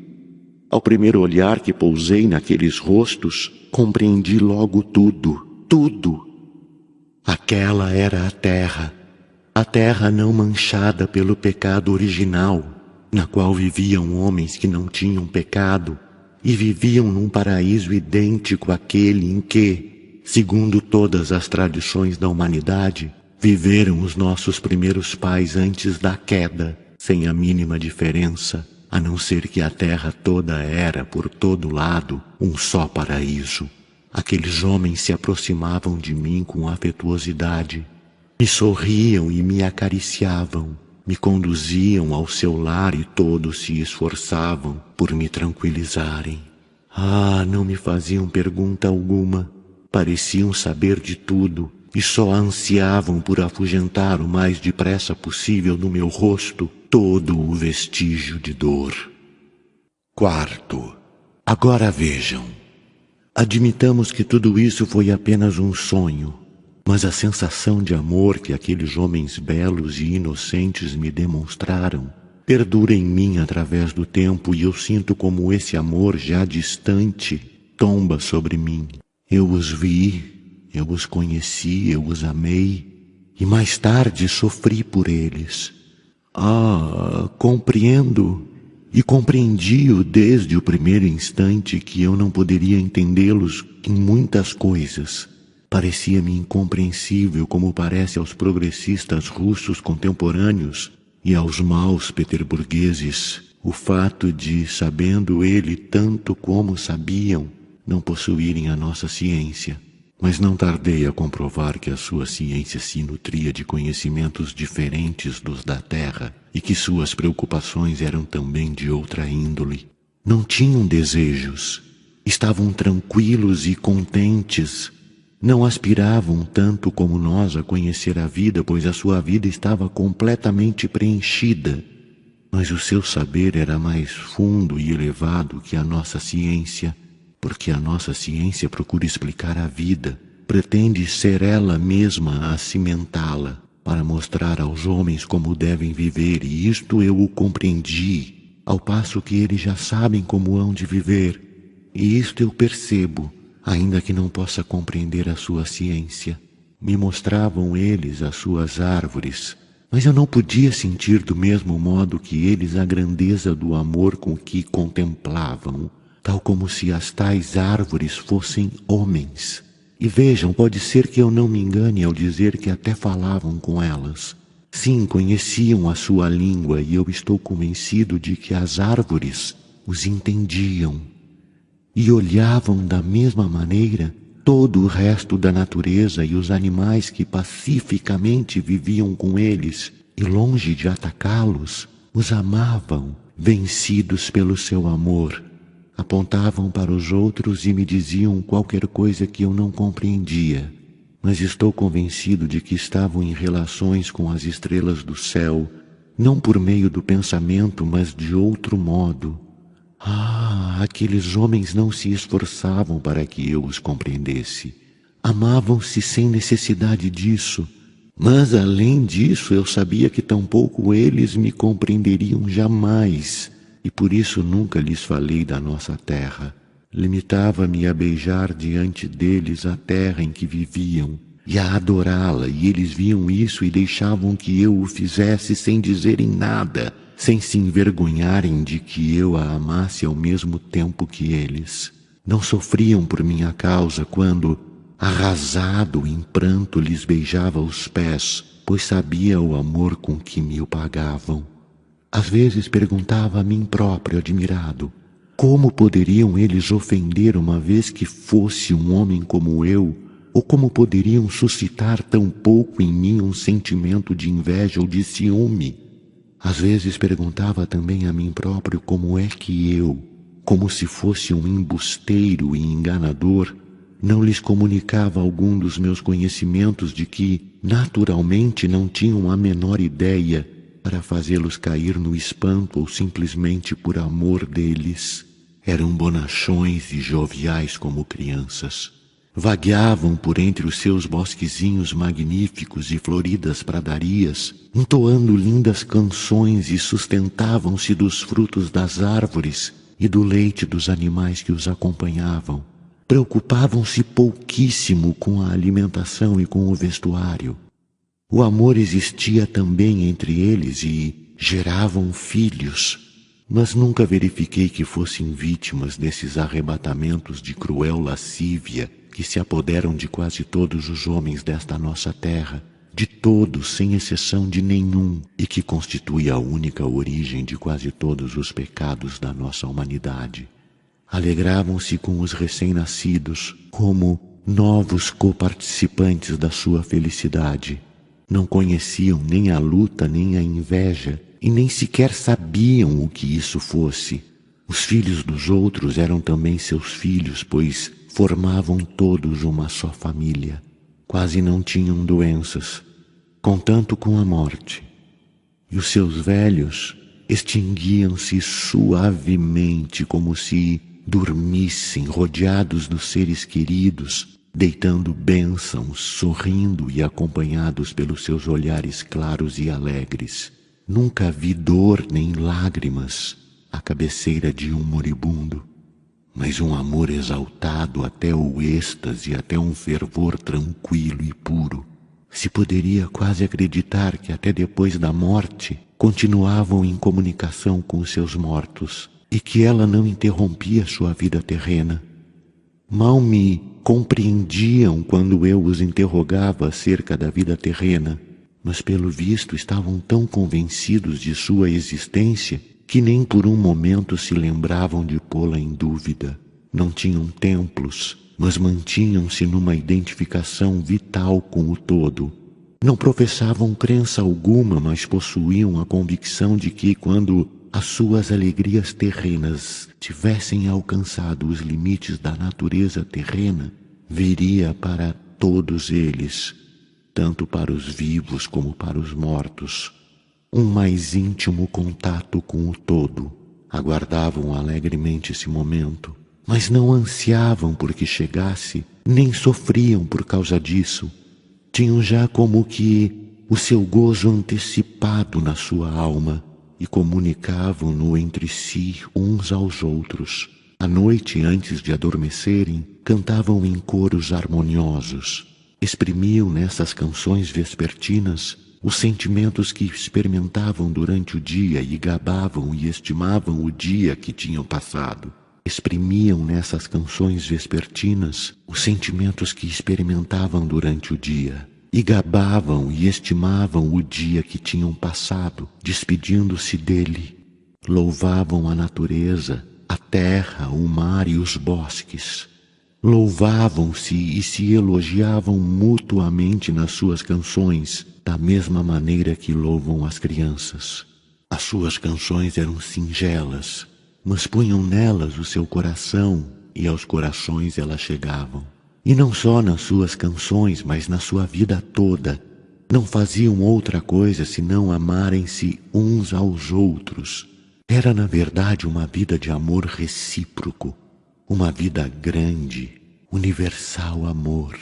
Ao primeiro olhar que pousei naqueles rostos, compreendi logo tudo, tudo. Aquela era a terra não manchada pelo pecado original, na qual viviam homens que não tinham pecado e viviam num paraíso idêntico àquele em que, segundo todas as tradições da humanidade, viveram os nossos primeiros pais antes da queda, sem a mínima diferença, a não ser que a terra toda era, por todo lado, um só paraíso. Aqueles homens se aproximavam de mim com afetuosidade, me sorriam e me acariciavam, me conduziam ao seu lar e todos se esforçavam por me tranquilizarem. Não me faziam pergunta alguma, pareciam saber de tudo e só ansiavam por afugentar o mais depressa possível no meu rosto todo o vestígio de dor. Quarto, agora vejam. Admitamos que tudo isso foi apenas um sonho, mas a sensação de amor que aqueles homens belos e inocentes me demonstraram perdura em mim através do tempo, e eu sinto como esse amor já distante tomba sobre mim. Eu os vi, eu os conheci, eu os amei, e mais tarde sofri por eles. Compreendo e compreendi-o desde o primeiro instante que eu não poderia entendê-los em muitas coisas. Parecia-me incompreensível, como parece aos progressistas russos contemporâneos e aos maus peterburgueses, o fato de, sabendo ele tanto como sabiam, não possuírem a nossa ciência. Mas não tardei a comprovar que a sua ciência se nutria de conhecimentos diferentes dos da terra e que suas preocupações eram também de outra índole. Não tinham desejos, estavam tranquilos e contentes. Não aspiravam tanto como nós a conhecer a vida, pois a sua vida estava completamente preenchida. Mas o seu saber era mais fundo e elevado que a nossa ciência, porque a nossa ciência procura explicar a vida, pretende ser ela mesma a cimentá-la, para mostrar aos homens como devem viver, e isto eu o compreendi, ao passo que eles já sabem como hão de viver, e isto eu percebo, ainda que não possa compreender a sua ciência. Me mostravam eles as suas árvores, mas eu não podia sentir do mesmo modo que eles a grandeza do amor com que contemplavam, tal como se as tais árvores fossem homens. E vejam, pode ser que eu não me engane ao dizer que até falavam com elas. Sim, conheciam a sua língua e eu estou convencido de que as árvores os entendiam. E olhavam da mesma maneira todo o resto da natureza e os animais que pacificamente viviam com eles e, longe de atacá-los, os amavam, vencidos pelo seu amor. Apontavam para os outros e me diziam qualquer coisa que eu não compreendia, mas estou convencido de que estavam em relações com as estrelas do céu, não por meio do pensamento, mas de outro modo. Aqueles homens não se esforçavam para que eu os compreendesse. Amavam-se sem necessidade disso, mas além disso eu sabia que tampouco eles me compreenderiam jamais. E por isso nunca lhes falei da nossa terra. Limitava-me a beijar diante deles a terra em que viviam e a adorá-la, e eles viam isso e deixavam que eu o fizesse sem dizerem nada, sem se envergonharem de que eu a amasse ao mesmo tempo que eles. Não sofriam por minha causa quando, arrasado em pranto, lhes beijava os pés, pois sabia o amor com que me o pagavam. Às vezes perguntava a mim próprio, admirado, como poderiam eles ofender uma vez que fosse um homem como eu, ou como poderiam suscitar tão pouco em mim um sentimento de inveja ou de ciúme? Às vezes perguntava também a mim próprio como é que eu, como se fosse um embusteiro e enganador, não lhes comunicava algum dos meus conhecimentos de que, naturalmente, não tinham a menor ideia, para fazê-los cair no espanto ou simplesmente por amor deles. Eram bonachões e joviais como crianças. Vagueavam por entre os seus bosquezinhos magníficos e floridas pradarias, entoando lindas canções e sustentavam-se dos frutos das árvores e do leite dos animais que os acompanhavam. Preocupavam-se pouquíssimo com a alimentação e com o vestuário. O amor existia também entre eles e geravam filhos, mas nunca verifiquei que fossem vítimas desses arrebatamentos de cruel lascívia que se apoderam de quase todos os homens desta nossa terra, de todos, sem exceção de nenhum, e que constitui a única origem de quase todos os pecados da nossa humanidade. Alegravam-se com os recém-nascidos como novos coparticipantes da sua felicidade. Não conheciam nem a luta nem a inveja e nem sequer sabiam o que isso fosse. Os filhos dos outros eram também seus filhos, pois formavam todos uma só família. Quase não tinham doenças, contanto com a morte. E os seus velhos extinguiam-se suavemente, como se dormissem, rodeados dos seres queridos, deitando bênçãos, sorrindo e acompanhados pelos seus olhares claros e alegres. Nunca vi dor nem lágrimas à cabeceira de um moribundo, mas um amor exaltado até o êxtase, até um fervor tranquilo e puro. Se poderia quase acreditar que até depois da morte continuavam em comunicação com os seus mortos e que ela não interrompia sua vida terrena. Mal me compreendiam quando eu os interrogava acerca da vida terrena, mas pelo visto estavam tão convencidos de sua existência que nem por um momento se lembravam de pô-la em dúvida. Não tinham templos, mas mantinham-se numa identificação vital com o todo. Não professavam crença alguma, mas possuíam a convicção de que, quando as suas alegrias terrenas tivessem alcançado os limites da natureza terrena, viria para todos eles, tanto para os vivos como para os mortos, um mais íntimo contato com o todo. Aguardavam alegremente esse momento, mas não ansiavam por que chegasse, nem sofriam por causa disso. Tinham já como que o seu gozo antecipado na sua alma e comunicavam-no entre si uns aos outros. À noite, antes de adormecerem, cantavam em coros harmoniosos. Exprimiam nessas canções vespertinas os sentimentos que experimentavam durante o dia e gabavam e estimavam o dia que tinham passado. Exprimiam nessas canções vespertinas os sentimentos que experimentavam durante o dia e gabavam e estimavam o dia que tinham passado, despedindo-se dele. Louvavam a natureza, a terra, o mar e os bosques. Louvavam-se e se elogiavam mutuamente nas suas canções, da mesma maneira que louvam as crianças. As suas canções eram singelas, mas punham nelas o seu coração, e aos corações elas chegavam. E não só nas suas canções, mas na sua vida toda. Não faziam outra coisa senão amarem-se uns aos outros. Era, na verdade, uma vida de amor recíproco, uma vida grande, universal amor.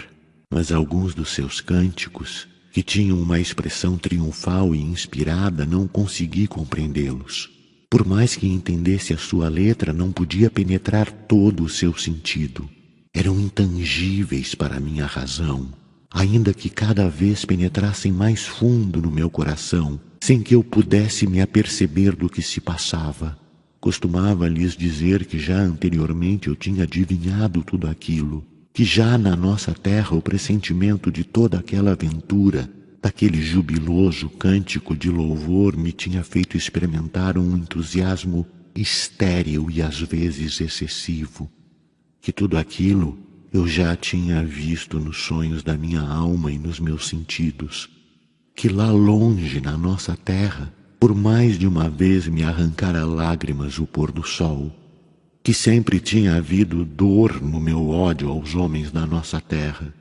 Mas alguns dos seus cânticos, que tinham uma expressão triunfal e inspirada, não consegui compreendê-los. Por mais que entendesse a sua letra, não podia penetrar todo o seu sentido. Eram intangíveis para a minha razão, ainda que cada vez penetrassem mais fundo no meu coração, sem que eu pudesse me aperceber do que se passava. Costumava lhes dizer que já anteriormente eu tinha adivinhado tudo aquilo, que já na nossa terra o pressentimento de toda aquela aventura, daquele jubiloso cântico de louvor, me tinha feito experimentar um entusiasmo estéril e às vezes excessivo, que tudo aquilo eu já tinha visto nos sonhos da minha alma e nos meus sentidos, que lá longe na nossa terra, por mais de uma vez me arrancara lágrimas o pôr do sol, que sempre tinha havido dor no meu ódio aos homens da nossa terra,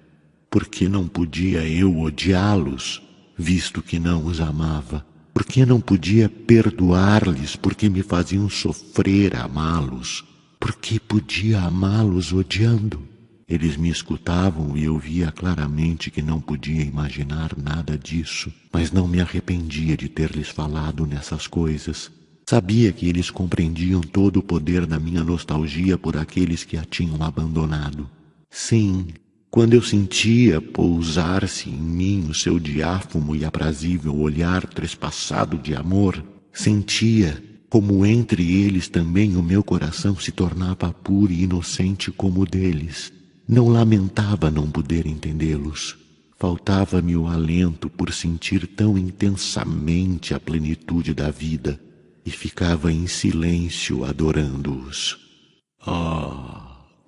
porque não podia eu odiá-los, visto que não os amava? Porque não podia perdoar-lhes, porque me faziam sofrer amá-los? Porque podia amá-los odiando? Eles me escutavam e eu via claramente que não podia imaginar nada disso, mas não me arrependia de ter-lhes falado nessas coisas. Sabia que eles compreendiam todo o poder da minha nostalgia por aqueles que a tinham abandonado. Sim, quando eu sentia pousar-se em mim o seu diáfano e aprazível olhar trespassado de amor, sentia como entre eles também o meu coração se tornava puro e inocente como o deles. Não lamentava não poder entendê-los. Faltava-me o alento por sentir tão intensamente a plenitude da vida e ficava em silêncio adorando-os.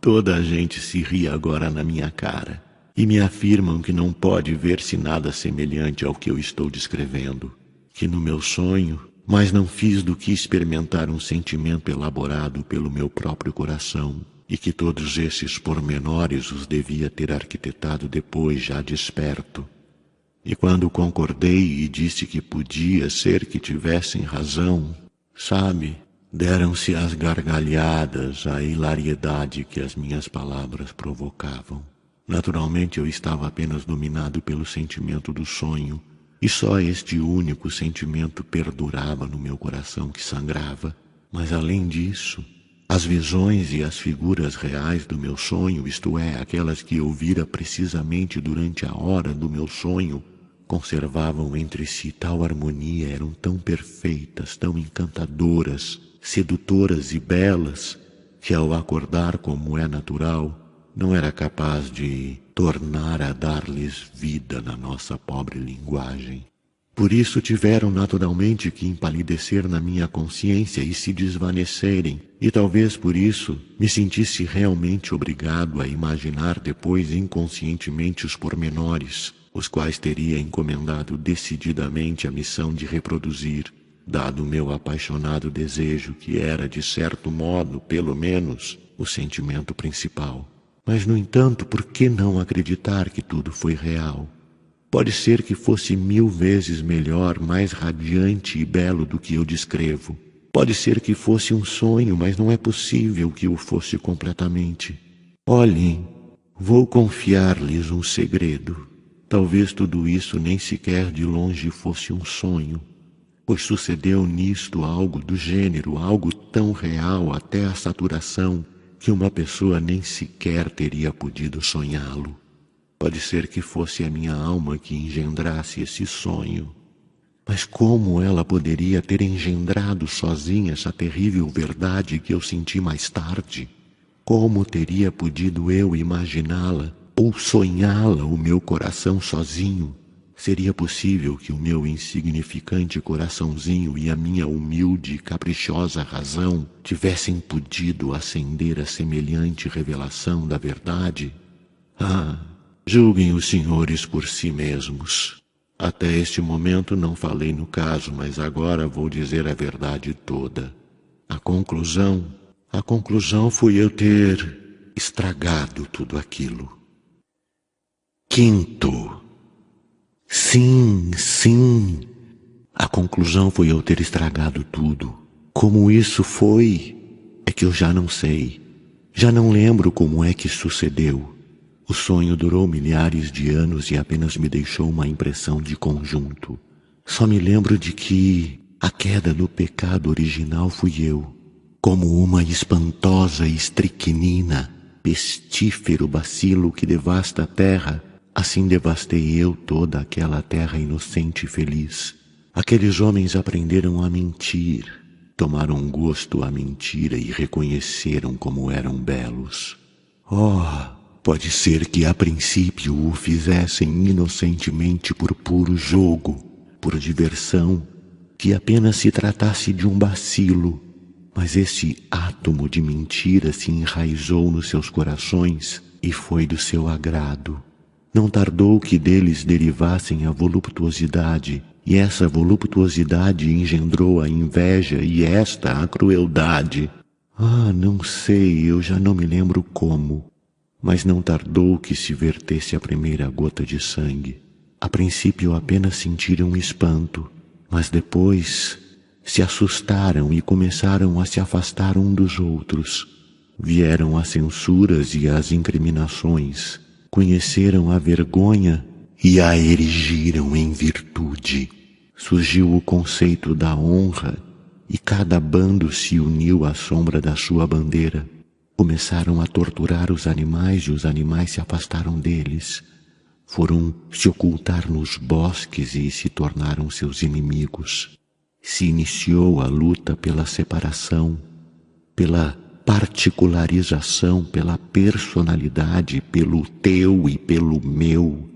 Toda a gente se ri agora na minha cara e me afirmam que não pode ver-se nada semelhante ao que eu estou descrevendo, que no meu sonho, mas não fiz do que experimentar um sentimento elaborado pelo meu próprio coração, e que todos esses pormenores os devia ter arquitetado depois, já desperto. E quando concordei e disse que podia ser que tivessem razão, sabe, deram-se as gargalhadas, a hilariedade que as minhas palavras provocavam. Naturalmente eu estava apenas dominado pelo sentimento do sonho, e só este único sentimento perdurava no meu coração que sangrava. Mas além disso, as visões e as figuras reais do meu sonho, isto é, aquelas que eu vira precisamente durante a hora do meu sonho, conservavam entre si tal harmonia, eram tão perfeitas, tão encantadoras, sedutoras e belas, que ao acordar como é natural, não era capaz de tornar a dar-lhes vida na nossa pobre linguagem. Por isso tiveram naturalmente que empalidecer na minha consciência e se desvanecerem, e talvez por isso me sentisse realmente obrigado a imaginar depois inconscientemente os pormenores, os quais teria encomendado decididamente a missão de reproduzir, dado o meu apaixonado desejo, que era, de certo modo, pelo menos, o sentimento principal. Mas, no entanto, por que não acreditar que tudo foi real? Pode ser que fosse 1000 vezes melhor, mais radiante e belo do que eu descrevo. Pode ser que fosse um sonho, mas não é possível que o fosse completamente. Olhem, vou confiar-lhes um segredo. Talvez tudo isso nem sequer de longe fosse um sonho, pois sucedeu nisto algo do gênero, algo tão real até a saturação, que uma pessoa nem sequer teria podido sonhá-lo. Pode ser que fosse a minha alma que engendrasse esse sonho. Mas como ela poderia ter engendrado sozinha essa terrível verdade que eu senti mais tarde? Como teria podido eu imaginá-la ou sonhá-la, o meu coração sozinho? Seria possível que o meu insignificante coraçãozinho e a minha humilde e caprichosa razão tivessem podido acender a semelhante revelação da verdade? Ah, julguem os senhores por si mesmos. Até este momento não falei no caso, mas agora vou dizer a verdade toda. A conclusão foi eu ter estragado tudo aquilo. Quinto. Sim. A conclusão foi eu ter estragado tudo. Como isso foi, é que eu já não sei. Já não lembro como é que sucedeu. O sonho durou milhares de anos e apenas me deixou uma impressão de conjunto. Só me lembro de que a queda do pecado original fui eu. Como uma espantosa estricnina, pestífero bacilo que devasta a terra, assim devastei eu toda aquela terra inocente e feliz. Aqueles homens aprenderam a mentir, tomaram gosto à mentira e reconheceram como eram belos. Oh, pode ser que a princípio o fizessem inocentemente por puro jogo, por diversão, que apenas se tratasse de um bacilo, mas esse átomo de mentira se enraizou nos seus corações e foi do seu agrado. Não tardou que deles derivassem a voluptuosidade, e essa voluptuosidade engendrou a inveja e esta a crueldade. Ah, não sei, eu já não me lembro como, mas não tardou que se vertesse a primeira gota de sangue. A princípio apenas sentiram espanto, mas depois se assustaram e começaram a se afastar um dos outros. Vieram as censuras e as incriminações, conheceram a vergonha e a erigiram em virtude. Surgiu o conceito da honra e cada bando se uniu à sombra da sua bandeira. Começaram a torturar os animais e os animais se afastaram deles. Foram se ocultar nos bosques e se tornaram seus inimigos. Se iniciou a luta pela separação, pela particularização, pela personalidade, pelo teu e pelo meu.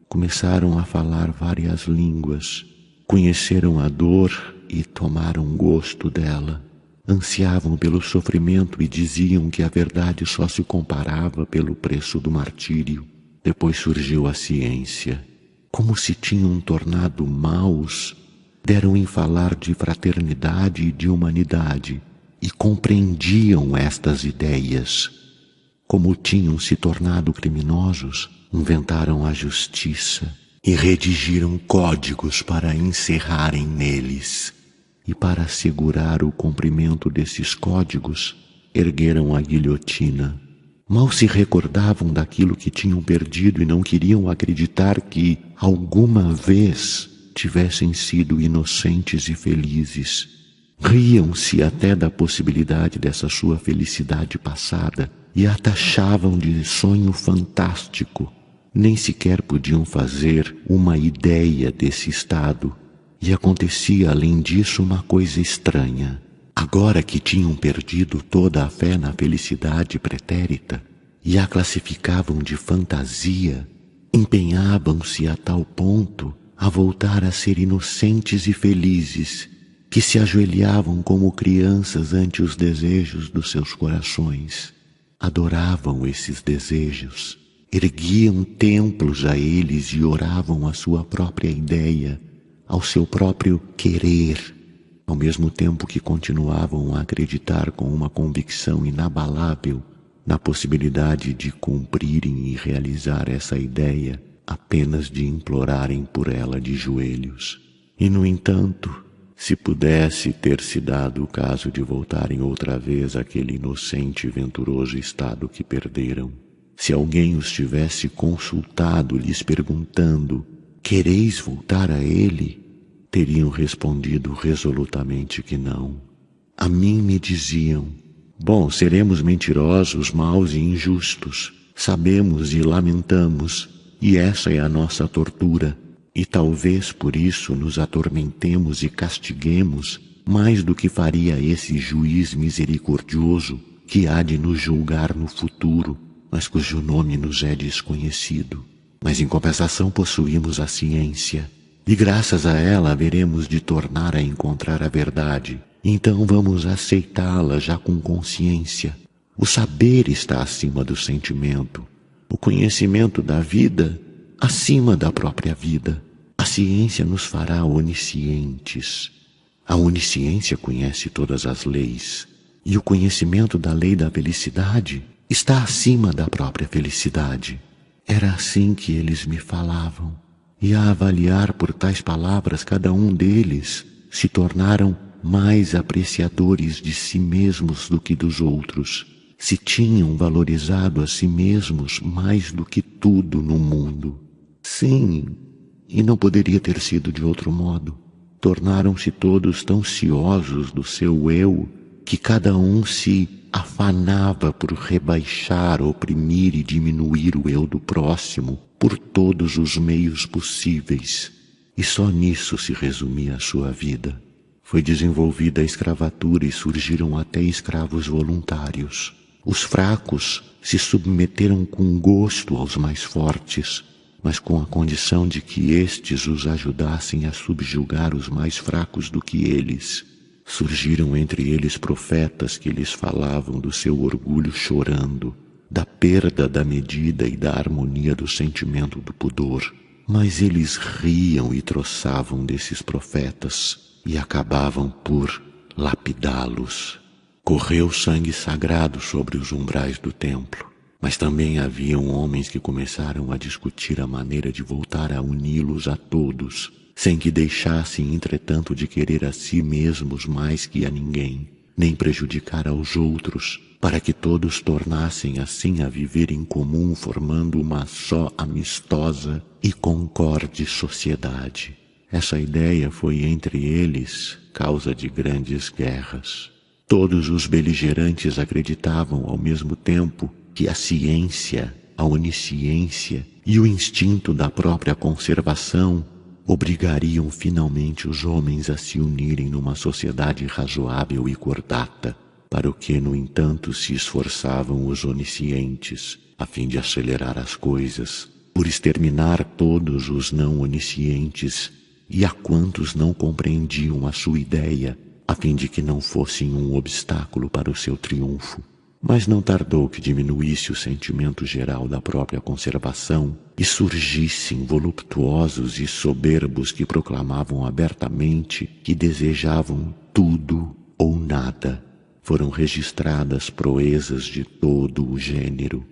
Começaram a falar várias línguas, conheceram a dor e tomaram gosto dela. Ansiavam pelo sofrimento e diziam que a verdade só se comparava pelo preço do martírio. Depois surgiu a ciência. Como se tinham tornado maus, deram em falar de fraternidade e de humanidade, e compreendiam estas ideias. Como tinham se tornado criminosos, inventaram a justiça e redigiram códigos para encerrarem neles. E para assegurar o cumprimento desses códigos, ergueram a guilhotina. Mal se recordavam daquilo que tinham perdido e não queriam acreditar que, alguma vez, tivessem sido inocentes e felizes. Riam-se até da possibilidade dessa sua felicidade passada e a taxavam de sonho fantástico. Nem sequer podiam fazer uma ideia desse estado. E acontecia além disso uma coisa estranha. Agora que tinham perdido toda a fé na felicidade pretérita e a classificavam de fantasia, empenhavam-se a tal ponto a voltar a ser inocentes e felizes, que se ajoelhavam como crianças ante os desejos dos seus corações. Adoravam esses desejos, erguiam templos a eles e oravam a sua própria ideia, ao seu próprio querer, ao mesmo tempo que continuavam a acreditar com uma convicção inabalável na possibilidade de cumprirem e realizar essa ideia apenas de implorarem por ela de joelhos. E, no entanto, se pudesse ter-se dado o caso de voltarem outra vez àquele inocente e venturoso estado que perderam, se alguém os tivesse consultado lhes perguntando: quereis voltar a ele? Teriam respondido resolutamente que não. A mim me diziam: bom, seremos mentirosos, maus e injustos. Sabemos e lamentamos, e essa é a nossa tortura. E talvez por isso nos atormentemos e castiguemos mais do que faria esse juiz misericordioso que há de nos julgar no futuro, mas cujo nome nos é desconhecido. Mas em compensação possuímos a ciência, e graças a ela haveremos de tornar a encontrar a verdade. Então vamos aceitá-la já com consciência. O saber está acima do sentimento, o conhecimento da vida acima da própria vida. A ciência nos fará oniscientes. A onisciência conhece todas as leis, e o conhecimento da lei da felicidade está acima da própria felicidade. Era assim que eles me falavam, e a avaliar por tais palavras cada um deles se tornaram mais apreciadores de si mesmos do que dos outros. Se tinham valorizado a si mesmos mais do que tudo no mundo. Sim, e não poderia ter sido de outro modo. Tornaram-se todos tão ciosos do seu eu que cada um se afanava por rebaixar, oprimir e diminuir o eu do próximo por todos os meios possíveis. E só nisso se resumia a sua vida. Foi desenvolvida a escravatura e surgiram até escravos voluntários. Os fracos se submeteram com gosto aos mais fortes, mas com a condição de que estes os ajudassem a subjugar os mais fracos do que eles. Surgiram entre eles profetas que lhes falavam do seu orgulho chorando, da perda da medida e da harmonia do sentimento do pudor. Mas eles riam e troçavam desses profetas e acabavam por lapidá-los. Correu sangue sagrado sobre os umbrais do templo, mas também haviam homens que começaram a discutir a maneira de voltar a uni-los a todos, sem que deixassem, entretanto, de querer a si mesmos mais que a ninguém, nem prejudicar aos outros, para que todos tornassem assim a viver em comum, formando uma só amistosa e concorde sociedade. Essa ideia foi entre eles causa de grandes guerras. Todos os beligerantes acreditavam ao mesmo tempo que a ciência, a onisciência e o instinto da própria conservação obrigariam finalmente os homens a se unirem numa sociedade razoável e cordata, para o que, no entanto, se esforçavam os oniscientes, a fim de acelerar as coisas, por exterminar todos os não oniscientes e a quantos não compreendiam a sua ideia, a fim de que não fossem um obstáculo para o seu triunfo. Mas não tardou que diminuísse o sentimento geral da própria conservação e surgissem voluptuosos e soberbos que proclamavam abertamente que desejavam tudo ou nada. Foram registradas proezas de todo o gênero.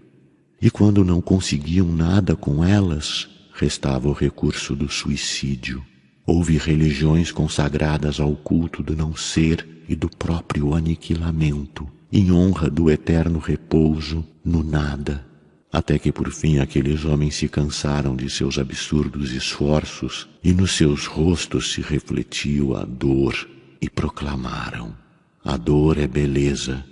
E quando não conseguiam nada com elas, restava o recurso do suicídio. Houve religiões consagradas ao culto do não ser e do próprio aniquilamento, em honra do eterno repouso no nada, até que por fim aqueles homens se cansaram de seus absurdos esforços e nos seus rostos se refletiu a dor e proclamaram: a dor é beleza,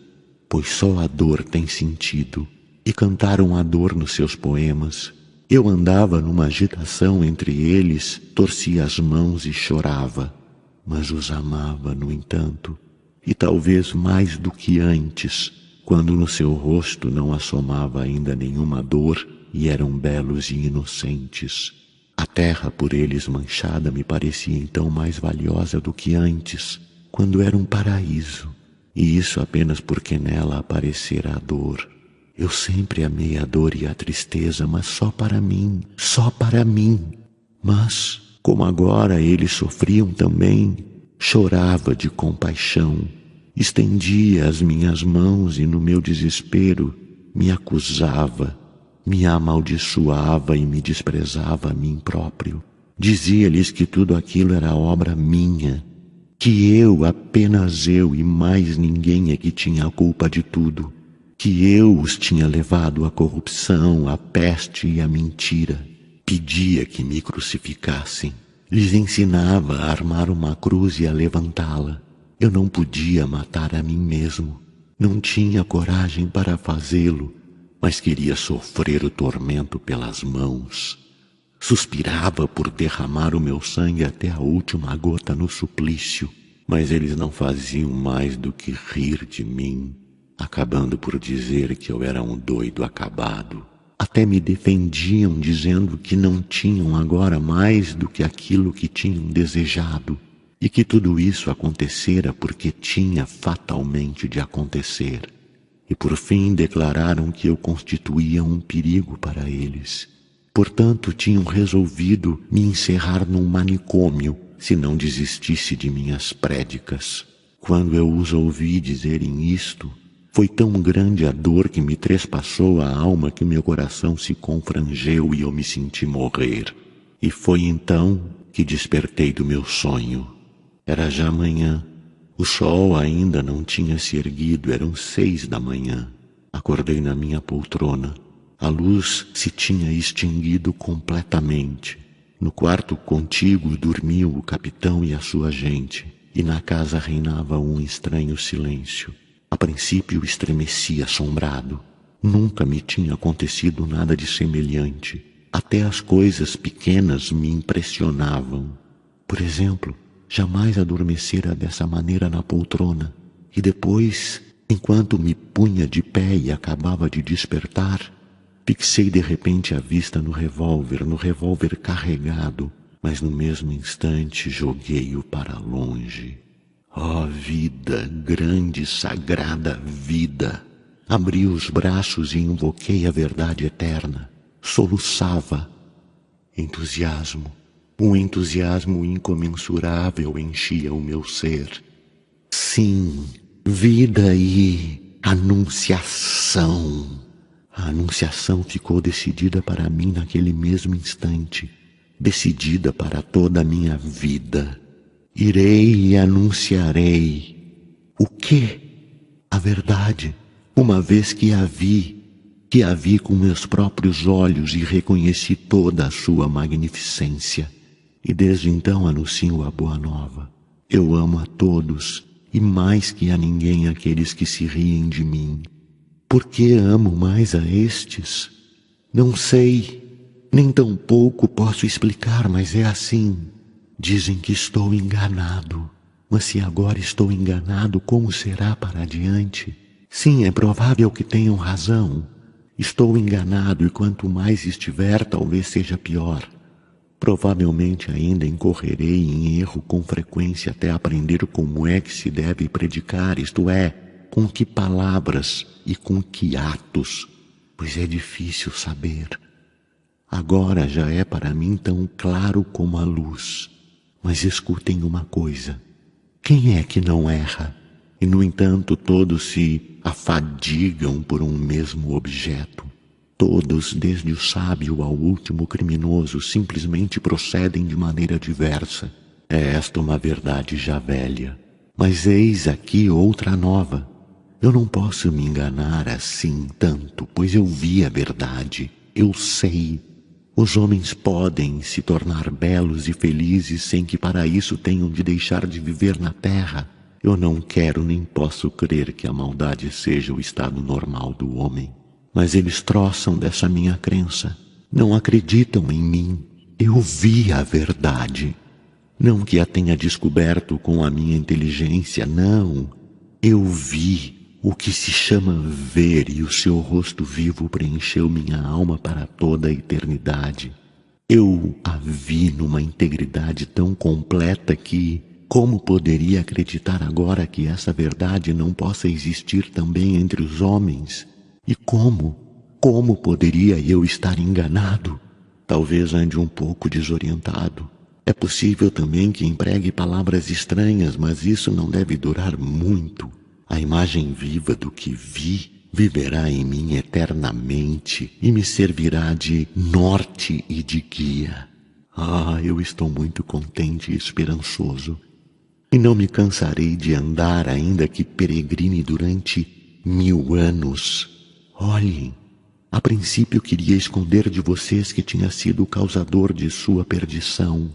pois só a dor tem sentido, e cantaram a dor nos seus poemas, Eu andava numa agitação entre eles, torcia as mãos e chorava, mas os amava, no entanto, e talvez mais do que antes, quando no seu rosto não assomava ainda nenhuma dor e eram belos e inocentes. A terra por eles manchada me parecia então mais valiosa do que antes, quando era um paraíso, e isso apenas porque nela aparecera a dor. Eu sempre amei a dor e a tristeza, mas só para mim, só para mim. Mas, como agora eles sofriam também, chorava de compaixão, estendia as minhas mãos e no meu desespero me acusava, me amaldiçoava e me desprezava a mim próprio. Dizia-lhes que tudo aquilo era obra minha, que eu, apenas eu e mais ninguém é que tinha a culpa de tudo, que eu os tinha levado à corrupção, à peste e à mentira. Pedia que me crucificassem. Lhes ensinava a armar uma cruz e a levantá-la. Eu não podia matar a mim mesmo. Não tinha coragem para fazê-lo, mas queria sofrer o tormento pelas mãos. Suspirava por derramar o meu sangue até a última gota no suplício, mas eles não faziam mais do que rir de mim, acabando por dizer que eu era um doido acabado. Até me defendiam dizendo que não tinham agora mais do que aquilo que tinham desejado e que tudo isso acontecera porque tinha fatalmente de acontecer. E por fim declararam que eu constituía um perigo para eles. Portanto, tinham resolvido me encerrar num manicômio se não desistisse de minhas prédicas. Quando eu os ouvi dizerem isto, foi tão grande a dor que me trespassou a alma que meu coração se confrangeu e eu me senti morrer. E foi então que despertei do meu sonho. Era já manhã. O sol ainda não tinha se erguido, eram 6 da manhã. Acordei na minha poltrona. A luz se tinha extinguido completamente. No quarto contíguo dormiam o capitão e a sua gente, e na casa reinava um estranho silêncio. A princípio estremeci assombrado. Nunca me tinha acontecido nada de semelhante. Até as coisas pequenas me impressionavam. Por exemplo, jamais adormecera dessa maneira na poltrona. E depois, enquanto me punha de pé e acabava de despertar, fixei de repente a vista no revólver carregado, mas no mesmo instante joguei-o para longe. Ó vida, grande, sagrada vida! Abri os braços e invoquei a verdade eterna. Soluçava. Entusiasmo. Um entusiasmo incomensurável enchia o meu ser. Sim, vida e anunciação. A anunciação ficou decidida para mim naquele mesmo instante, decidida para toda a minha vida. Irei e anunciarei. O quê? A verdade, uma vez que a vi com meus próprios olhos e reconheci toda a sua magnificência. E desde então anuncio a boa nova. Eu amo a todos, e mais que a ninguém aqueles que se riem de mim. Por que amo mais a estes? Não sei, nem tampouco posso explicar, mas é assim. Dizem que estou enganado, mas se agora estou enganado, como será para adiante? Sim, é provável que tenham razão. Estou enganado e quanto mais estiver, talvez seja pior. Provavelmente ainda incorrerei em erro com frequência até aprender como é que se deve predicar, isto é, com que palavras e com que atos, pois é difícil saber. Agora já é para mim tão claro como a luz. Mas escutem uma coisa, quem é que não erra? E no entanto todos se afadigam por um mesmo objeto. Todos, desde o sábio ao último criminoso, simplesmente procedem de maneira diversa. É esta uma verdade já velha. Mas eis aqui outra nova. Eu não posso me enganar assim tanto, pois eu vi a verdade. Eu sei. Os homens podem se tornar belos e felizes sem que para isso tenham de deixar de viver na terra. Eu não quero nem posso crer que a maldade seja o estado normal do homem. Mas eles troçam dessa minha crença. Não acreditam em mim. Eu vi a verdade. Não que a tenha descoberto com a minha inteligência, não. Eu vi o que se chama ver, e o seu rosto vivo preencheu minha alma para toda a eternidade. Eu a vi numa integridade tão completa que, como poderia acreditar agora que essa verdade não possa existir também entre os homens? E como poderia eu estar enganado? Talvez ande um pouco desorientado. É possível também que empregue palavras estranhas, mas isso não deve durar muito. A imagem viva do que vi viverá em mim eternamente e me servirá de norte e de guia. Eu estou muito contente e esperançoso. E não me cansarei de andar, ainda que peregrine durante 1000 anos. Olhem, a princípio queria esconder de vocês que tinha sido o causador de sua perdição.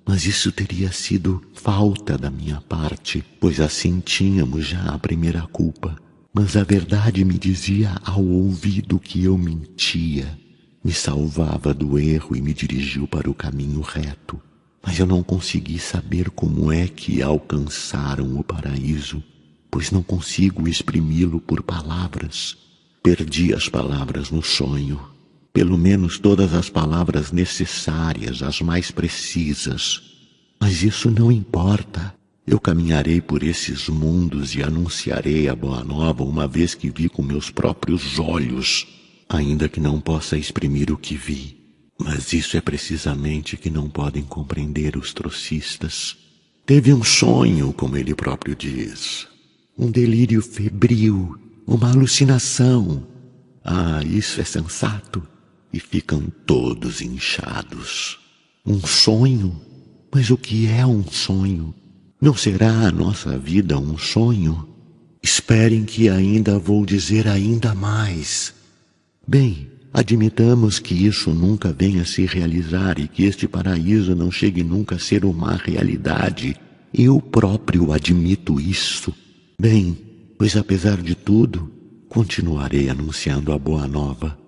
Mas isso teria sido falta da minha parte, pois assim tínhamos já a primeira culpa. Mas a verdade me dizia ao ouvido que eu mentia. Me salvava do erro e me dirigiu para o caminho reto. Mas eu não consegui saber como é que alcançaram o paraíso, pois não consigo exprimi-lo por palavras. Perdi as palavras no sonho. Pelo menos todas as palavras necessárias, as mais precisas. Mas isso não importa. Eu caminharei por esses mundos e anunciarei a boa nova uma vez que vi com meus próprios olhos, ainda que não possa exprimir o que vi. Mas isso é precisamente que não podem compreender os trocistas. Teve um sonho, como ele próprio diz. Um delírio febril, uma alucinação. Isso é sensato. E ficam todos inchados. Um sonho? Mas o que é um sonho? Não será a nossa vida um sonho? Esperem que ainda vou dizer ainda mais. Bem, admitamos que isso nunca venha a se realizar e que este paraíso não chegue nunca a ser uma realidade. Eu próprio admito isso. Bem, pois apesar de tudo, continuarei anunciando a boa nova.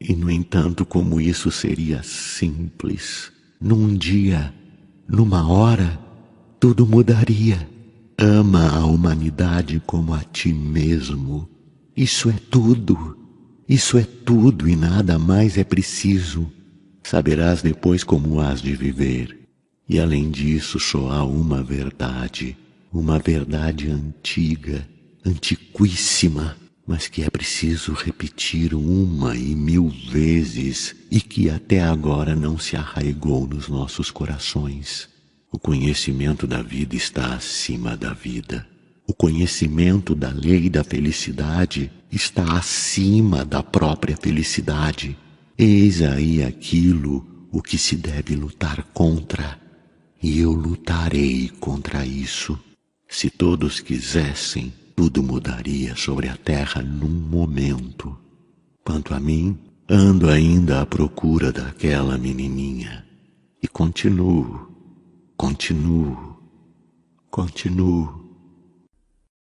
E, no entanto, como isso seria simples. Num dia, numa hora, tudo mudaria. Ama a humanidade como a ti mesmo. Isso é tudo. Isso é tudo e nada mais é preciso. Saberás depois como has de viver. E além disso, só há uma verdade antiga, antiquíssima, mas que é preciso repetir 1 e 1000 vezes e que até agora não se arraigou nos nossos corações. O conhecimento da vida está acima da vida. O conhecimento da lei da felicidade está acima da própria felicidade. Eis aí aquilo o que se deve lutar contra, e eu lutarei contra isso. Se todos quisessem, tudo mudaria sobre a terra num momento. Quanto a mim, ando ainda à procura daquela menininha. E continuo.